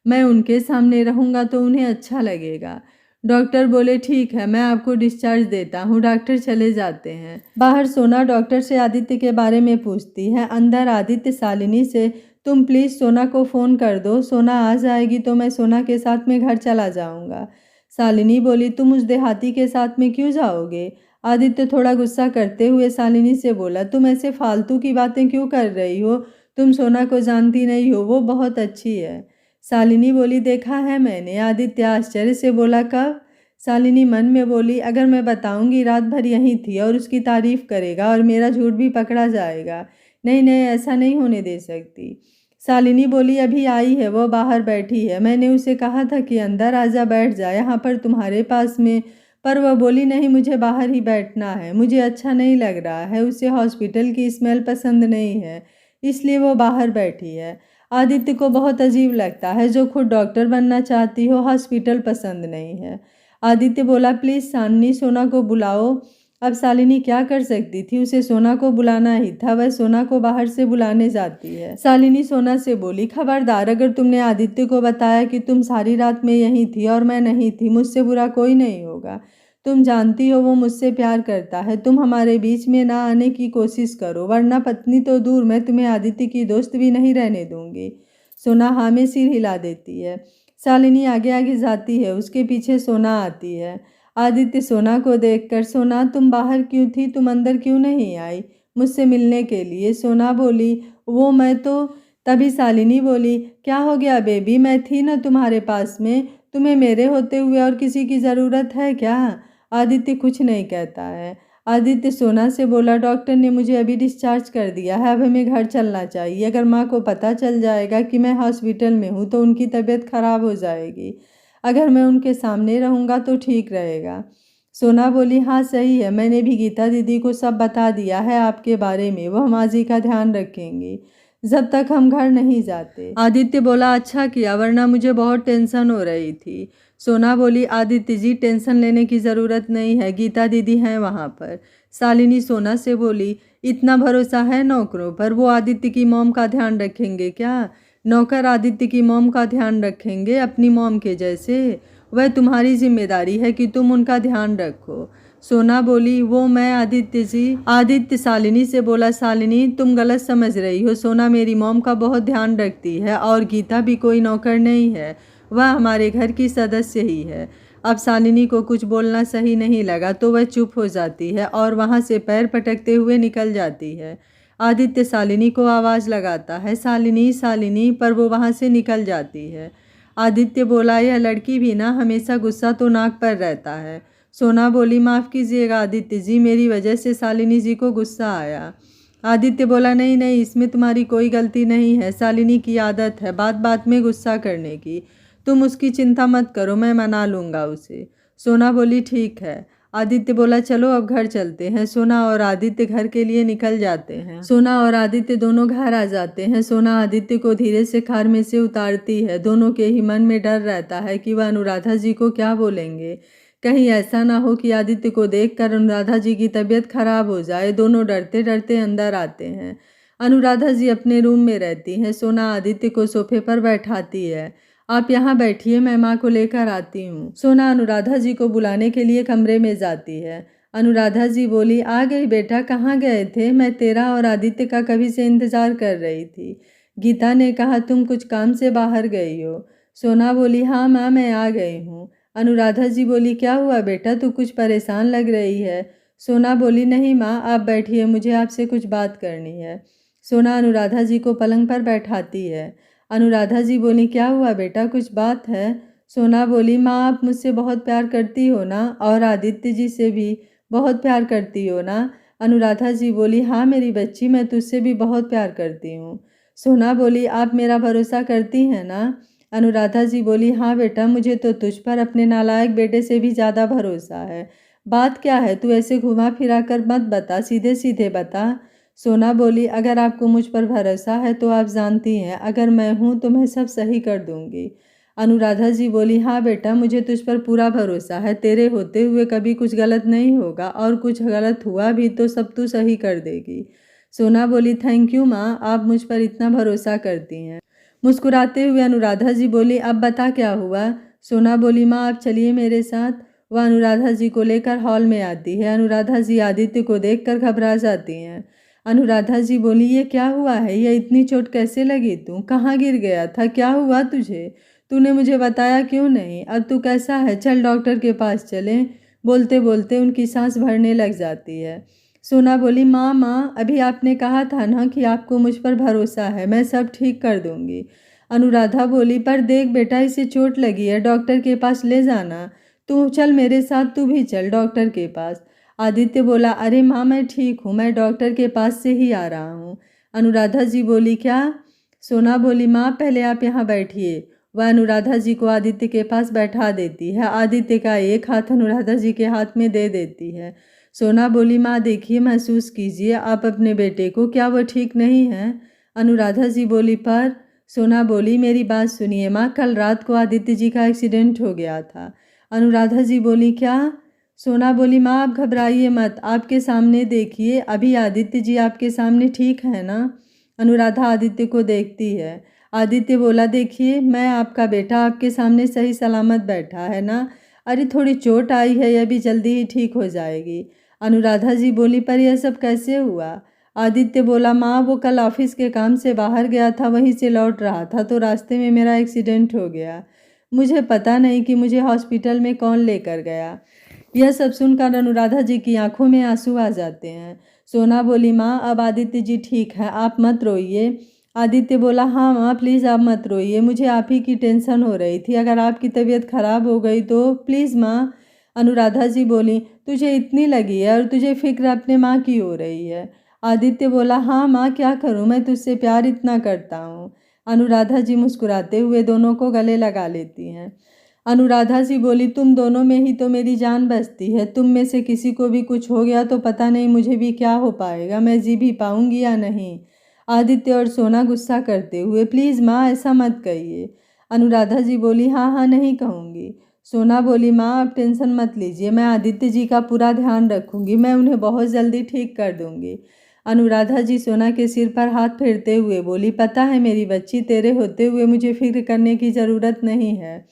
मैं उनके सामने रहूँगा तो उन्हें अच्छा लगेगा। डॉक्टर बोले, ठीक है, मैं आपको डिस्चार्ज देता हूँ। डॉक्टर चले जाते हैं। बाहर सोना डॉक्टर से आदित्य के बारे में पूछती है। अंदर आदित्य शालिनी से, तुम प्लीज़ सोना को फ़ोन कर दो, सोना आ जाएगी तो मैं सोना के साथ में घर चला जाऊँगा। शालिनी बोली, तुम उस देहाती के साथ में क्यों जाओगे? आदित्य थोड़ा गुस्सा करते हुए शालिनी से बोला, तुम ऐसे फालतू की बातें क्यों कर रही हो? तुम सोना को जानती नहीं हो, वो बहुत अच्छी है। शालिनी बोली, देखा है मैंने। आदित्य आश्चर्य से बोला, कब? शालिनी मन में बोली, अगर मैं बताऊंगी रात भर यहीं थी और उसकी तारीफ करेगा और मेरा झूठ भी पकड़ा जाएगा। नहीं नहीं, ऐसा नहीं होने दे सकती। शालिनी बोली, अभी आई है, वो बाहर बैठी है, मैंने उसे कहा था कि अंदर आजा, बैठ जा यहाँ पर तुम्हारे पास में, पर वह बोली नहीं, मुझे बाहर ही बैठना है, मुझे अच्छा नहीं लग रहा है, उसे हॉस्पिटल की स्मेल पसंद नहीं है, इसलिए वो बाहर बैठी है। आदित्य को बहुत अजीब लगता है, जो खुद डॉक्टर बनना चाहती हो, हॉस्पिटल पसंद नहीं है। आदित्य बोला, प्लीज़ शालिनी, सोना को बुलाओ। अब शालिनी क्या कर सकती थी, उसे सोना को बुलाना ही था। वह सोना को बाहर से बुलाने जाती है। शालिनी सोना से बोली, खबरदार, अगर तुमने आदित्य को बताया कि तुम सारी रात में यहीं थी और मैं नहीं थी, मुझसे बुरा कोई नहीं होगा। तुम जानती हो वो मुझसे प्यार करता है। तुम हमारे बीच में ना आने की कोशिश करो, वरना पत्नी तो दूर, मैं तुम्हें आदित्य की दोस्त भी नहीं रहने दूंगी। सोना हाँ में सिर हिला देती है। शालिनी आगे आगे जाती है, उसके पीछे सोना आती है। आदित्य सोना को देखकर, सोना तुम बाहर क्यों थी, तुम अंदर क्यों नहीं आई मुझसे मिलने के लिए? सोना बोली, वो मैं तो। तभी शालिनी बोली, क्या हो गया बेबी, मैं थी ना तुम्हारे पास में, तुम्हें मेरे होते हुए और किसी की ज़रूरत है क्या? आदित्य कुछ नहीं कहता है। आदित्य सोना से बोला, डॉक्टर ने मुझे अभी डिस्चार्ज कर दिया है, अब हमें घर चलना चाहिए। अगर माँ को पता चल जाएगा कि मैं हॉस्पिटल में हूँ तो उनकी तबीयत खराब हो जाएगी। अगर मैं उनके सामने रहूँगा तो ठीक रहेगा। सोना बोली, हाँ सही है, मैंने भी गीता दीदी को सब बता दिया है आपके बारे में, वह माँ जी का ध्यान रखेंगी जब तक हम घर नहीं जाते। आदित्य बोला, अच्छा किया, वरना मुझे बहुत टेंशन हो रही थी। सोना बोली, आदित्य जी, टेंशन लेने की ज़रूरत नहीं है, गीता दीदी हैं वहाँ पर। शालिनी सोना से बोली, इतना भरोसा है नौकरों पर, वो आदित्य की मॉम का ध्यान रखेंगे क्या? नौकर आदित्य की मॉम का ध्यान रखेंगे अपनी मॉम के जैसे? वह तुम्हारी जिम्मेदारी है कि तुम उनका ध्यान रखो। सोना बोली, वो मैं आदित्य जी। आदित्य शालिनी से बोला, शालिनी तुम गलत समझ रही हो। सोना मेरी मॉम का बहुत ध्यान रखती है और गीता भी कोई नौकर नहीं है, वह हमारे घर की सदस्य ही है। अब शालिनी को कुछ बोलना सही नहीं लगा तो वह चुप हो जाती है और वहाँ से पैर पटकते हुए निकल जाती है। आदित्य शालिनी को आवाज़ लगाता है, शालिनी शालिनी, पर वो वहाँ से निकल जाती है। आदित्य बोला, यह लड़की भी ना हमेशा गुस्सा तो नाक पर रहता है। सोना बोली, माफ़ कीजिएगा आदित्य जी, मेरी वजह से शालिनी जी को गुस्सा आया। आदित्य बोला, नहीं नहीं, इसमें तुम्हारी कोई गलती नहीं है, शालिनी की आदत है बात बात में गुस्सा करने की। तुम उसकी चिंता मत करो, मैं मना लूँगा उसे। सोना बोली, ठीक है। आदित्य बोला, चलो अब घर चलते हैं। सोना और आदित्य घर के लिए निकल जाते हैं। सोना और आदित्य दोनों घर आ जाते हैं। सोना आदित्य को धीरे से कार में से उतारती है। दोनों के ही मन में डर रहता है कि वह अनुराधा जी को क्या बोलेंगे। कहीं ऐसा ना हो कि आदित्य को देखकर अनुराधा जी की तबीयत खराब हो जाए। दोनों डरते डरते अंदर आते हैं। अनुराधा जी अपने रूम में रहती हैं। सोना आदित्य को सोफे पर बैठाती है। आप यहाँ बैठिए, मैं माँ को लेकर आती हूँ। सोना अनुराधा जी को बुलाने के लिए कमरे में जाती है। अनुराधा जी बोली, आ गई बेटा, कहाँ गए थे? मैं तेरा और आदित्य का कभी से इंतजार कर रही थी। गीता ने कहा तुम कुछ काम से बाहर गई हो। सोना बोली, हाँ माँ, मैं आ गई हूँ। अनुराधा जी बोली, क्या हुआ बेटा, तू कुछ परेशान लग रही है। सोना बोली, नहीं माँ, आप बैठिए, मुझे आपसे कुछ बात करनी है। सोना अनुराधा जी को पलंग पर बैठाती है। अनुराधा जी बोली, क्या हुआ बेटा, कुछ बात है? सोना बोली, माँ आप मुझसे बहुत प्यार करती हो ना, और आदित्य जी से भी बहुत प्यार करती हो ना। अनुराधा जी बोली, हाँ मेरी बच्ची, मैं तुझसे भी बहुत प्यार करती हूँ। सोना बोली, आप मेरा भरोसा करती हैं ना? अनुराधा जी बोली, हाँ बेटा, मुझे तो तुझ पर अपने नालायक बेटे से भी ज़्यादा भरोसा है। बात क्या है, तू ऐसे घुमा फिरा कर मत बता, सीधे सीधे बता। सोना बोली, अगर आपको मुझ पर भरोसा है तो आप जानती हैं, अगर मैं हूँ तो मैं सब सही कर दूँगी। अनुराधा जी बोली, हाँ बेटा, मुझे तुझ पर पूरा भरोसा है, तेरे होते हुए कभी कुछ गलत नहीं होगा, और कुछ गलत हुआ भी तो सब तू सही कर देगी। सोना बोली, थैंक यू माँ, आप मुझ पर इतना भरोसा करती हैं। मुस्कुराते हुए अनुराधा जी बोली, अब बता क्या हुआ? सोना बोली, माँ आप चलिए मेरे साथ। वह अनुराधा जी को लेकर हॉल में आती है। अनुराधा जी आदित्य को देखकर घबरा जाती हैं। अनुराधा जी बोली, ये क्या हुआ है, ये इतनी चोट कैसे लगी? तू कहाँ गिर गया था, क्या हुआ तुझे? तूने मुझे बताया क्यों नहीं? अब तू कैसा है, चल डॉक्टर के पास चलें। बोलते बोलते उनकी सांस भरने लग जाती है। सोना बोली, माँ माँ, अभी आपने कहा था ना कि आपको मुझ पर भरोसा है, मैं सब ठीक कर दूँगी। अनुराधा बोली, पर देख बेटा, इसे चोट लगी है, डॉक्टर के पास ले जाना। तू चल मेरे साथ, तू भी चल डॉक्टर के पास। आदित्य बोला, अरे माँ मैं ठीक हूँ, मैं डॉक्टर के पास से ही आ रहा हूँ। अनुराधा जी बोली, क्या? सोना बोली, माँ पहले आप यहाँ बैठिए। वह अनुराधा जी को आदित्य के पास बैठा देती है। आदित्य का एक हाथ अनुराधा जी के हाथ में दे देती है। सोना बोली, माँ देखिए, महसूस कीजिए आप अपने बेटे को, क्या वो ठीक नहीं है? अनुराधा जी बोली, पर सोना बोली, मेरी बात सुनिए माँ, कल रात को आदित्य जी का एक्सीडेंट हो गया था। अनुराधा जी बोली, क्या? सोना बोली, माँ आप घबराइए मत, आपके सामने देखिए, अभी आदित्य जी आपके सामने ठीक है ना? अनुराधा आदित्य को देखती है। आदित्य बोला, देखिए मैं आपका बेटा आपके सामने सही सलामत बैठा है ना? अरे थोड़ी चोट आई है, यह भी जल्दी ही ठीक हो जाएगी। अनुराधा जी बोली, पर यह सब कैसे हुआ? आदित्य बोला, माँ वो कल ऑफिस के काम से बाहर गया था, वहीं से लौट रहा था तो रास्ते में मेरा एक्सीडेंट हो गया। मुझे पता नहीं कि मुझे हॉस्पिटल में कौन लेकर गया। यह सब सुनकर अनुराधा जी की आंखों में आंसू आ जाते हैं। सोना बोली, माँ अब आदित्य जी ठीक है, आप मत रोइए। आदित्य बोला, हाँ माँ प्लीज़ आप मत रोइए, मुझे आप ही की टेंशन हो रही थी, अगर आपकी तबीयत खराब हो गई तो प्लीज़ माँ। अनुराधा जी बोली, तुझे इतनी लगी है और तुझे फिक्र अपने माँ की हो रही है। आदित्य बोला, हाँ माँ क्या करूँ, मैं तुझसे प्यार इतना करता हूँ। अनुराधा जी मुस्कुराते हुए दोनों को गले लगा लेती हैं। अनुराधा जी बोली, तुम दोनों में ही तो मेरी जान बसती है, तुम में से किसी को भी कुछ हो गया तो पता नहीं मुझे भी क्या हो पाएगा, मैं जी भी पाऊंगी या नहीं। आदित्य और सोना गुस्सा करते हुए, प्लीज़ माँ ऐसा मत कहिए। अनुराधा जी बोली, हाँ हाँ नहीं कहूँगी। सोना बोली, माँ आप टेंशन मत लीजिए, मैं आदित्य जी का पूरा ध्यान रखूँगी, मैं उन्हें बहुत जल्दी ठीक कर दूँगी। अनुराधा जी सोना के सिर पर हाथ फेरते हुए बोली, पता है मेरी बच्ची, तेरे होते हुए मुझे फिक्र करने की ज़रूरत नहीं है।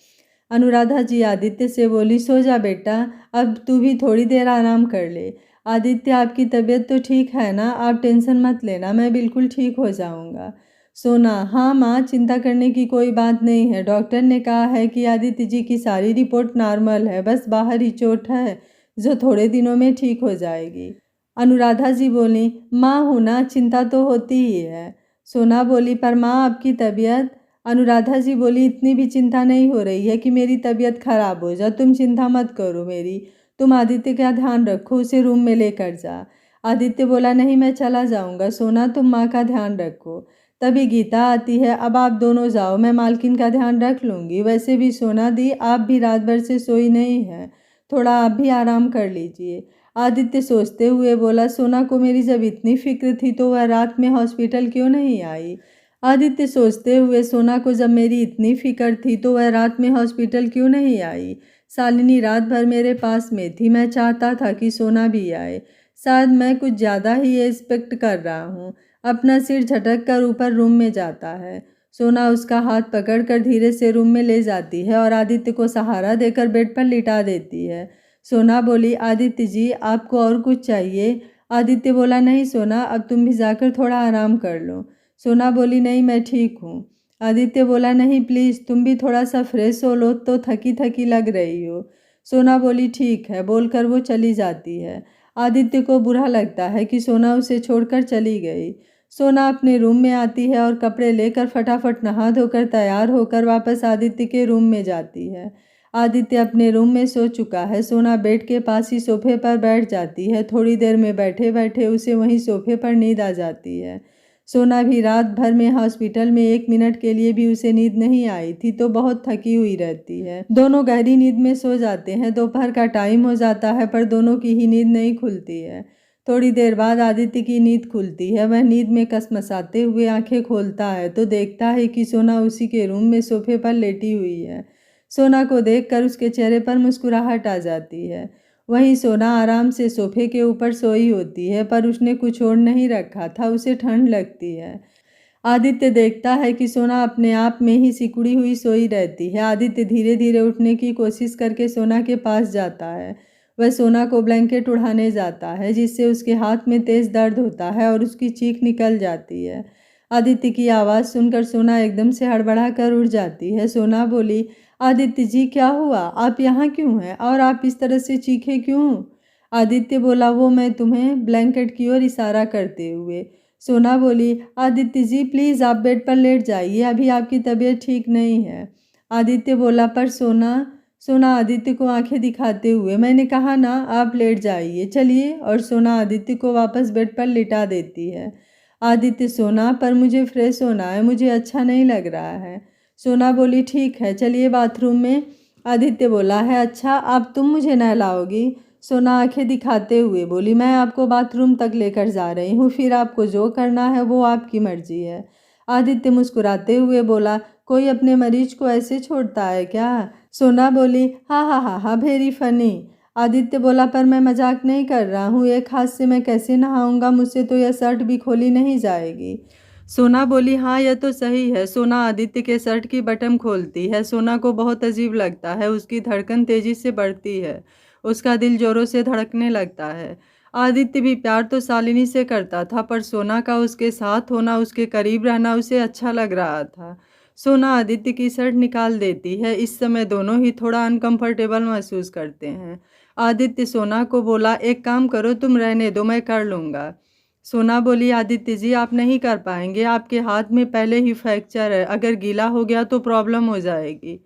अनुराधा जी आदित्य से बोली, सो जा बेटा, अब तू भी थोड़ी देर आराम कर ले। आदित्य, आपकी तबीयत तो ठीक है ना? आप टेंशन मत लेना, मैं बिल्कुल ठीक हो जाऊंगा। सोना, हाँ माँ, चिंता करने की कोई बात नहीं है। डॉक्टर ने कहा है कि आदित्य जी की सारी रिपोर्ट नॉर्मल है, बस बाहर ही चोट है जो थोड़े दिनों में ठीक हो जाएगी। अनुराधा जी बोली, माँ होना चिंता तो होती ही है। सोना बोली, पर माँ आपकी तबीयत। अनुराधा जी बोली, इतनी भी चिंता नहीं हो रही है कि मेरी तबीयत खराब हो जाए, तुम चिंता मत करो मेरी। तुम आदित्य का ध्यान रखो, उसे रूम में लेकर जा। आदित्य बोला, नहीं मैं चला जाऊंगा। सोना, तुम माँ का ध्यान रखो। तभी गीता आती है, अब आप दोनों जाओ, मैं मालकिन का ध्यान रख लूँगी। वैसे भी सोना दी, आप भी रात भर से सोई नहीं है, थोड़ा आप भी आराम कर लीजिए। आदित्य सोचते हुए बोला, सोना को मेरी जब इतनी फिक्र थी तो वह रात में हॉस्पिटल क्यों नहीं आई? आदित्य सोचते हुए, सोना को जब मेरी इतनी फिक्र थी तो वह रात में हॉस्पिटल क्यों नहीं आई? शालिनी रात भर मेरे पास में थी, मैं चाहता था कि सोना भी आए। शायद मैं कुछ ज़्यादा ही एक्सपेक्ट कर रहा हूँ। अपना सिर झटक कर ऊपर रूम में जाता है। सोना उसका हाथ पकड़कर धीरे से रूम में ले जाती है और आदित्य को सहारा देकर बेड पर लिटा देती है। सोना बोली, आदित्य जी आपको और कुछ चाहिए? आदित्य बोला, नहीं सोना, अब तुम भी जाकर थोड़ा आराम कर लो। सोना बोली, नहीं मैं ठीक हूँ। आदित्य बोला, नहीं प्लीज़ तुम भी थोड़ा सा फ्रेश हो लो, तो थकी थकी लग रही हो। सोना बोली, ठीक है, बोलकर वो चली जाती है। आदित्य को बुरा लगता है कि सोना उसे छोड़कर चली गई। सोना अपने रूम में आती है और कपड़े लेकर फटाफट नहा धोकर तैयार होकर वापस आदित्य के रूम में जाती है। आदित्य अपने रूम में सो चुका है। सोना बेड के पास ही सोफे पर बैठ जाती है। थोड़ी देर में बैठे बैठे उसे वहीं सोफे पर नींद आ जाती है। सोना भी रात भर में हॉस्पिटल में 1 मिनट के लिए भी उसे नींद नहीं आई थी, तो बहुत थकी हुई रहती है। दोनों गहरी नींद में सो जाते हैं। दोपहर का टाइम हो जाता है पर दोनों की ही नींद नहीं खुलती है। थोड़ी देर बाद आदित्य की नींद खुलती है। वह नींद में कसमसाते हुए आंखें खोलता है तो देखता है कि सोना उसी के रूम में सोफे पर लेटी हुई है। सोना को देखकर उसके चेहरे पर मुस्कुराहट आ जाती है। वहीं सोना आराम से सोफे के ऊपर सोई होती है, पर उसने कुछ ओढ़ नहीं रखा था, उसे ठंड लगती है। आदित्य देखता है कि सोना अपने आप में ही सिकुड़ी हुई सोई रहती है। आदित्य धीरे धीरे उठने की कोशिश करके सोना के पास जाता है। वह सोना को ब्लैंकेट उड़ाने जाता है, जिससे उसके हाथ में तेज दर्द होता है और उसकी चीख निकल जाती है। आदित्य की आवाज़ सुनकर सोना एकदम से हड़बड़ा कर उठ जाती है। सोना बोली, आदित्य जी क्या हुआ? आप यहाँ क्यों हैं और आप इस तरह से चीखे क्यों? आदित्य बोला, वो मैं तुम्हें ब्लैंकेट की ओर इशारा करते हुए। सोना बोली, आदित्य जी प्लीज़ आप बेड पर लेट जाइए, अभी आपकी तबीयत ठीक नहीं है। आदित्य बोला, पर सोना। सोना आदित्य को आंखें दिखाते हुए, मैंने कहा ना आप लेट जाइए, चलिए। और सोना आदित्य को वापस बेड पर लिटा देती है। आदित्य, सोना पर मुझे फ्रेश होना है, मुझे अच्छा नहीं लग रहा है। सोना बोली, ठीक है चलिए बाथरूम में। आदित्य बोला है, अच्छा अब तुम मुझे नहलाओगी? सोना आंखें दिखाते हुए बोली, मैं आपको बाथरूम तक लेकर जा रही हूँ, फिर आपको जो करना है वो आपकी मर्जी है। आदित्य मुस्कुराते हुए बोला, कोई अपने मरीज को ऐसे छोड़ता है क्या? सोना बोली, हाँ हाँ हाँ हाँ, वेरी फनी। आदित्य बोला, पर मैं मजाक नहीं कर रहा हूँ, एक हाथ से मैं कैसे नहाऊंगा, मुझसे तो यह शर्ट भी खोली नहीं जाएगी। सोना बोली, हाँ यह तो सही है। सोना आदित्य के शर्ट की बटन खोलती है। सोना को बहुत अजीब लगता है, उसकी धड़कन तेजी से बढ़ती है, उसका दिल जोरों से धड़कने लगता है। आदित्य भी प्यार तो शालिनी से करता था, पर सोना का उसके साथ होना, उसके करीब रहना उसे अच्छा लग रहा था। सोना आदित्य की शर्ट निकाल देती है। इस समय दोनों ही थोड़ा अनकंफर्टेबल महसूस करते हैं। आदित्य सोना को बोला, एक काम करो, तुम रहने दो, मैं कर लूँगा। सोना बोली, आदित्य जी आप नहीं कर पाएंगे, आपके हाथ में पहले ही फ्रैक्चर है, अगर गीला हो गया तो प्रॉब्लम हो जाएगी।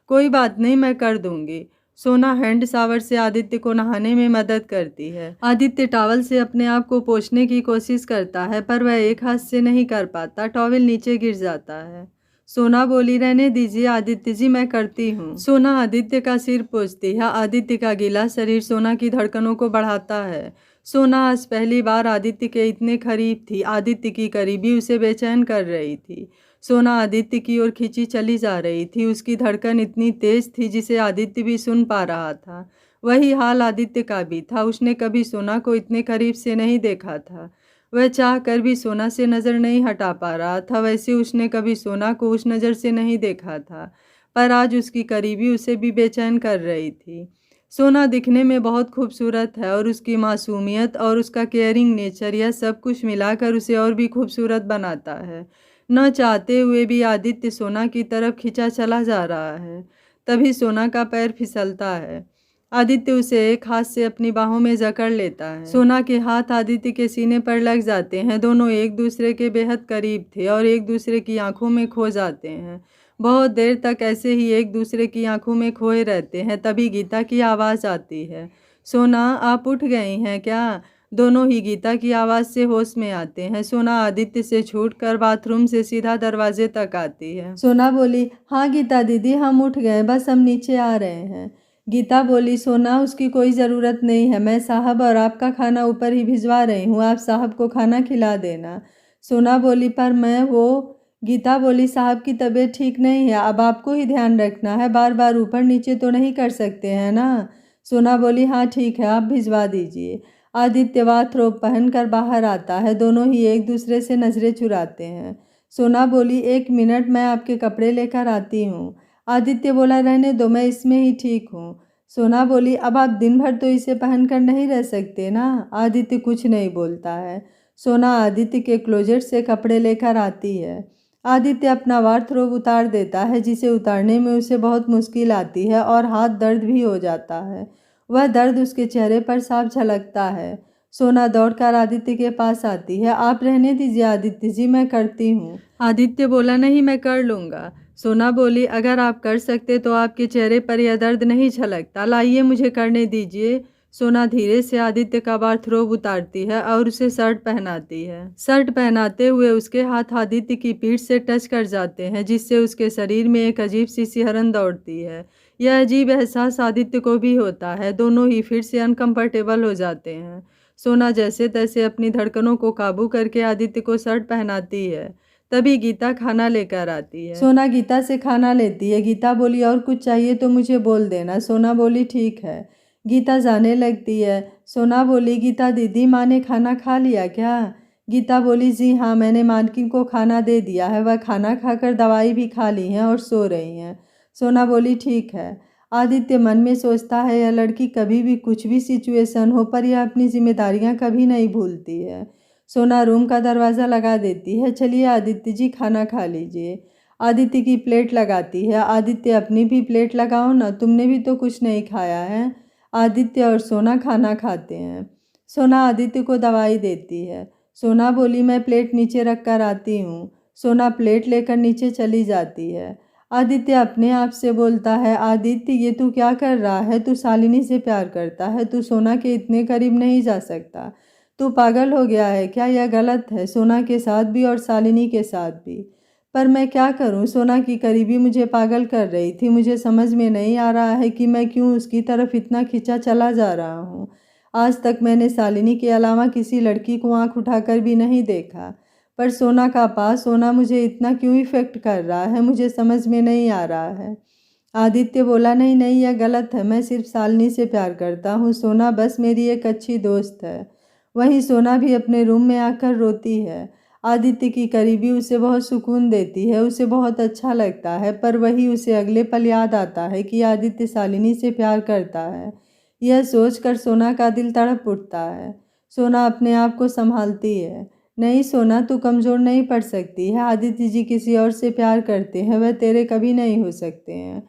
कोई बात नहीं, मैं कर दूंगी। सोना हैंड शावर से आदित्य को नहाने में मदद करती है। आदित्य टॉवल से अपने आप को पोंछने की कोशिश करता है, पर वह एक हाथ से नहीं कर पाता, टॉवल नीचे गिर जाता है। सोना बोली, रहने दीजिए आदित्य जी, मैं करती हूँ। सोना आदित्य का सिर पोंछती है। आदित्य का गीला शरीर सोना की धड़कनों को बढ़ाता है। सोना आज पहली बार आदित्य के इतने करीब थी। आदित्य की करीबी उसे बेचैन कर रही थी। सोना आदित्य की ओर खींची चली जा रही थी। उसकी धड़कन इतनी तेज थी जिसे आदित्य भी सुन पा रहा था। वही हाल आदित्य का भी था। उसने कभी सोना को इतने करीब से नहीं देखा था। वह चाह कर भी सोना से नज़र नहीं हटा पा रहा था। वैसे उसने कभी सोना को उस नज़र से नहीं देखा था। पर आज उसकी करीबी उसे भी बेचैन कर रही थी। सोना दिखने में बहुत खूबसूरत है और उसकी मासूमियत और उसका केयरिंग नेचर, यह सब कुछ मिलाकर उसे और भी खूबसूरत बनाता है। न चाहते हुए भी आदित्य सोना की तरफ खिंचा चला जा रहा है। तभी सोना का पैर फिसलता है। आदित्य उसे एक हाथ से अपनी बाहों में जकड़ लेता है। सोना के हाथ आदित्य के सीने पर लग जाते हैं। दोनों एक दूसरे के बेहद करीब थे और एक दूसरे की आंखों में खो जाते हैं। बहुत देर तक ऐसे ही एक दूसरे की आंखों में खोए रहते हैं। तभी गीता की आवाज़ आती है। सोना, आप उठ गई हैं क्या? दोनों ही गीता की आवाज़ से होश में आते हैं। सोना आदित्य से छूटकर बाथरूम से सीधा दरवाजे तक आती है। सोना बोली, हाँ गीता दीदी, हम उठ गए, बस हम नीचे आ रहे हैं। गीता बोली, सोना उसकी कोई ज़रूरत नहीं है, मैं साहब और आपका खाना ऊपर ही भिजवा रही हूँ, आप साहब को खाना खिला देना। सोना बोली, पर मैं वो। गीता बोली, साहब की तबीयत ठीक नहीं है, अब आपको ही ध्यान रखना है, बार बार ऊपर नीचे तो नहीं कर सकते हैं ना। सोना बोली, हाँ ठीक है, आप भिजवा दीजिए। आदित्य बाथरोब पहनकर बाहर आता है। दोनों ही एक दूसरे से नज़रें चुराते हैं। सोना बोली, 1 मिनट, मैं आपके कपड़े लेकर आती हूँ। आदित्य बोला, रहने दो, मैं इसमें ही ठीक हूँ। सोना बोली, अब आप दिन भर तो इसे पहनकर नहीं रह सकते ना। आदित्य कुछ नहीं बोलता है। सोना आदित्य के क्लोजेट से कपड़े लेकर आती है। आदित्य अपना वार्डरोब उतार देता है, जिसे उतारने में उसे बहुत मुश्किल आती है और हाथ दर्द भी हो जाता है। वह दर्द उसके चेहरे पर साफ झलकता है। सोना दौड़कर आदित्य के पास आती है। आप रहने दीजिए आदित्य जी, मैं करती हूँ। आदित्य बोला, नहीं, मैं कर लूँगा। सोना बोली, अगर आप कर सकते तो आपके चेहरे पर यह दर्द नहीं झलकता, लाइए मुझे करने दीजिए। सोना धीरे से आदित्य का बाथरोब उतारती है और उसे शर्ट पहनाती है। शर्ट पहनाते हुए उसके हाथ आदित्य की पीठ से टच कर जाते हैं, जिससे उसके शरीर में एक अजीब सी सिहरन दौड़ती है। यह अजीब एहसास आदित्य को भी होता है। दोनों ही फिर से अनकंफर्टेबल हो जाते हैं। सोना जैसे तैसे अपनी धड़कनों को काबू करके आदित्य को शर्ट पहनाती है। तभी गीता खाना लेकर आती है। सोना गीता से खाना लेती है। गीता बोली, और कुछ चाहिए तो मुझे बोल देना। सोना बोली, ठीक है। गीता जाने लगती है। सोना बोली, गीता दीदी, माँ ने खाना खा लिया क्या? गीता बोली, जी हाँ, मैंने मानकी को खाना दे दिया है, वह खाना खाकर दवाई भी खा ली हैं और सो रही हैं। सोना बोली, ठीक है। आदित्य मन में सोचता है, यह लड़की कभी भी कुछ भी सिचुएशन हो पर यह अपनी जिम्मेदारियां कभी नहीं भूलती है। सोना रूम का दरवाज़ा लगा देती है। चलिए आदित्य जी, खाना खा लीजिए। आदित्य की प्लेट लगाती है। आदित्य, अपनी भी प्लेट लगाओ ना, तुमने भी तो कुछ नहीं खाया है। आदित्य और सोना खाना खाते हैं। सोना आदित्य को दवाई देती है। सोना बोली, मैं प्लेट नीचे रख कर आती हूँ। सोना प्लेट लेकर नीचे चली जाती है। आदित्य अपने आप से बोलता है, आदित्य ये तू क्या कर रहा है? तू शालिनी से प्यार करता है, तू सोना के इतने करीब नहीं जा सकता। तू पागल हो गया है क्या? यह गलत है, सोना के साथ भी और शालिनी के साथ भी। पर मैं क्या करूं? सोना की करीबी मुझे पागल कर रही थी। मुझे समझ में नहीं आ रहा है कि मैं क्यों उसकी तरफ इतना खिंचा चला जा रहा हूं। आज तक मैंने शालिनी के अलावा किसी लड़की को आंख उठाकर भी नहीं देखा, पर सोना का पास होना मुझे इतना क्यों इफ़ेक्ट कर रहा है, मुझे समझ में नहीं आ रहा है। आदित्य बोला, नहीं नहीं, यह गलत है, मैं सिर्फ शालिनी से प्यार करता हूँ। सोना बस मेरी एक अच्छी दोस्त है। वहीं सोना भी अपने रूम में आकर रोती है। आदित्य की करीबी उसे बहुत सुकून देती है, उसे बहुत अच्छा लगता है, पर वही उसे अगले पल याद आता है कि आदित्य शालिनी से प्यार करता है। यह सोचकर सोना का दिल तड़प उठता है। सोना अपने आप को संभालती है। नहीं सोना, तू कमज़ोर नहीं पड़ सकती है। आदित्य जी किसी और से प्यार करते हैं, वह तेरे कभी नहीं हो सकते हैं।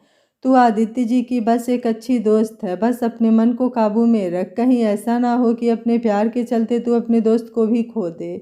तू आदित्य जी की बस एक अच्छी दोस्त है। बस अपने मन को काबू में रख, कहीं ऐसा ना हो कि अपने प्यार के चलते तू अपने दोस्त को भी खो दे।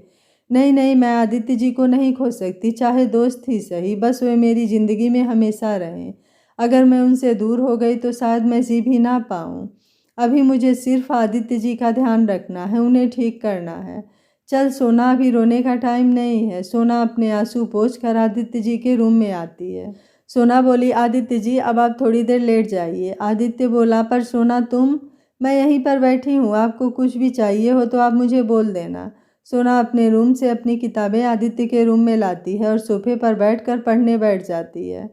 नहीं नहीं, मैं आदित्य जी को नहीं खो सकती, चाहे दोस्त ही सही, बस वे मेरी ज़िंदगी में हमेशा रहें। अगर मैं उनसे दूर हो गई तो शायद मैं जी भी ना पाऊँ। अभी मुझे सिर्फ आदित्य जी का ध्यान रखना है, उन्हें ठीक करना है। चल सोना, अभी रोने का टाइम नहीं है। सोना अपने आंसू पोंछकर आदित्य जी के रूम में आती है। सोना बोली, आदित्य जी, अब आप थोड़ी देर लेट जाइए। आदित्य बोला, पर सोना तुम? मैं यहीं पर बैठी हूँ, आपको कुछ भी चाहिए हो तो आप मुझे बोल देना। सोना अपने रूम से अपनी किताबें आदित्य के रूम में लाती है और सोफे पर बैठकर पढ़ने बैठ जाती है।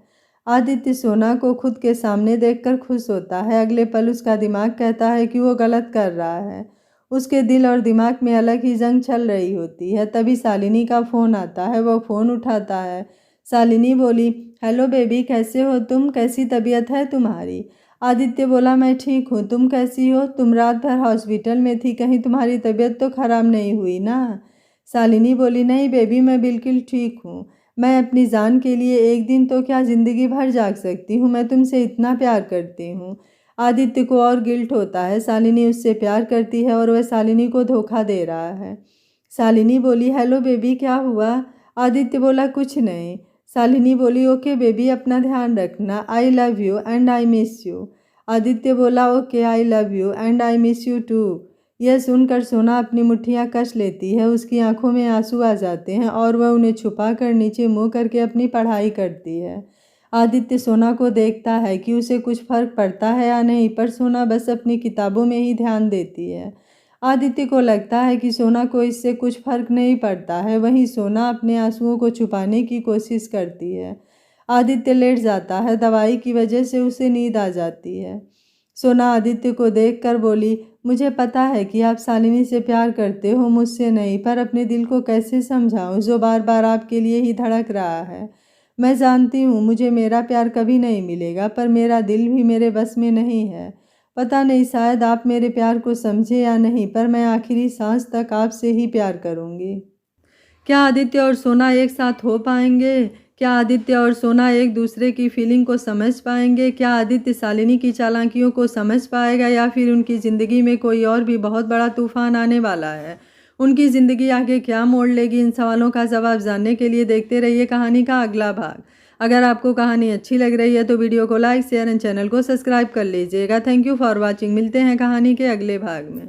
आदित्य सोना को खुद के सामने देखकर खुश होता है। अगले पल उसका दिमाग कहता है कि वो गलत कर रहा है। उसके दिल और दिमाग में अलग ही जंग चल रही होती है। तभी शालिनी का फ़ोन आता है। वह फ़ोन उठाता है। शालिनी बोली, हेलो बेबी, कैसे हो तुम, कैसी तबीयत है तुम्हारी? आदित्य बोला, मैं ठीक हूँ, तुम कैसी हो? तुम रात भर हॉस्पिटल में थी, कहीं तुम्हारी तबीयत तो खराब नहीं हुई ना? शालिनी बोली, नहीं बेबी, मैं बिल्कुल ठीक हूँ। मैं अपनी जान के लिए एक दिन तो क्या ज़िंदगी भर जाग सकती हूँ, मैं तुमसे इतना प्यार करती हूँ। आदित्य को और गिल्ट होता है, शालिनी उससे प्यार करती है और वह शालिनी को धोखा दे रहा है। शालिनी बोली, हेलो बेबी, क्या हुआ? आदित्य बोला, कुछ नहीं। शालिनी बोली, ओके बेबी, अपना ध्यान रखना, I love you and I miss you. Aditya बोला, okay, I love you and I miss you too. यह सुनकर सोना अपनी मुट्ठियाँ कस लेती है, उसकी आंखों में आंसू आ जाते हैं और वह उन्हें छुपाकर नीचे मुँह करके अपनी पढ़ाई करती है। आदित्य सोना को देखता है कि उसे कुछ फर्क पड़ता है या नहीं, पर सोना बस अपनी किताबों में ही ध्यान देती है। आदित्य को लगता है कि सोना को इससे कुछ फर्क नहीं पड़ता है, वहीं सोना अपने आंसुओं को छुपाने की कोशिश करती है। आदित्य लेट जाता है, दवाई की वजह से उसे नींद आ जाती है। सोना आदित्य को देखकर बोली, मुझे पता है कि आप शालिनी से प्यार करते हो, मुझसे नहीं, पर अपने दिल को कैसे समझाऊं जो बार बार आपके लिए ही धड़क रहा है। मैं जानती हूँ मुझे मेरा प्यार कभी नहीं मिलेगा, पर मेरा दिल भी मेरे बस में नहीं है। पता नहीं शायद आप मेरे प्यार को समझे या नहीं, पर मैं आखिरी सांस तक आपसे ही प्यार करूँगी। क्या आदित्य और सोना एक साथ हो पाएंगे? क्या आदित्य और सोना एक दूसरे की फीलिंग को समझ पाएंगे? क्या आदित्य शालिनी की चालाकियों को समझ पाएगा या फिर उनकी ज़िंदगी में कोई और भी बहुत बड़ा तूफान आने वाला है? उनकी ज़िंदगी आगे क्या मोड़ लेगी? इन सवालों का जवाब जानने के लिए देखते रहिए कहानी का अगला भाग। अगर आपको कहानी अच्छी लग रही है तो वीडियो को लाइक, शेयर एंड चैनल को सब्सक्राइब कर लीजिएगा। Thank you for watching. मिलते हैं कहानी के अगले भाग में।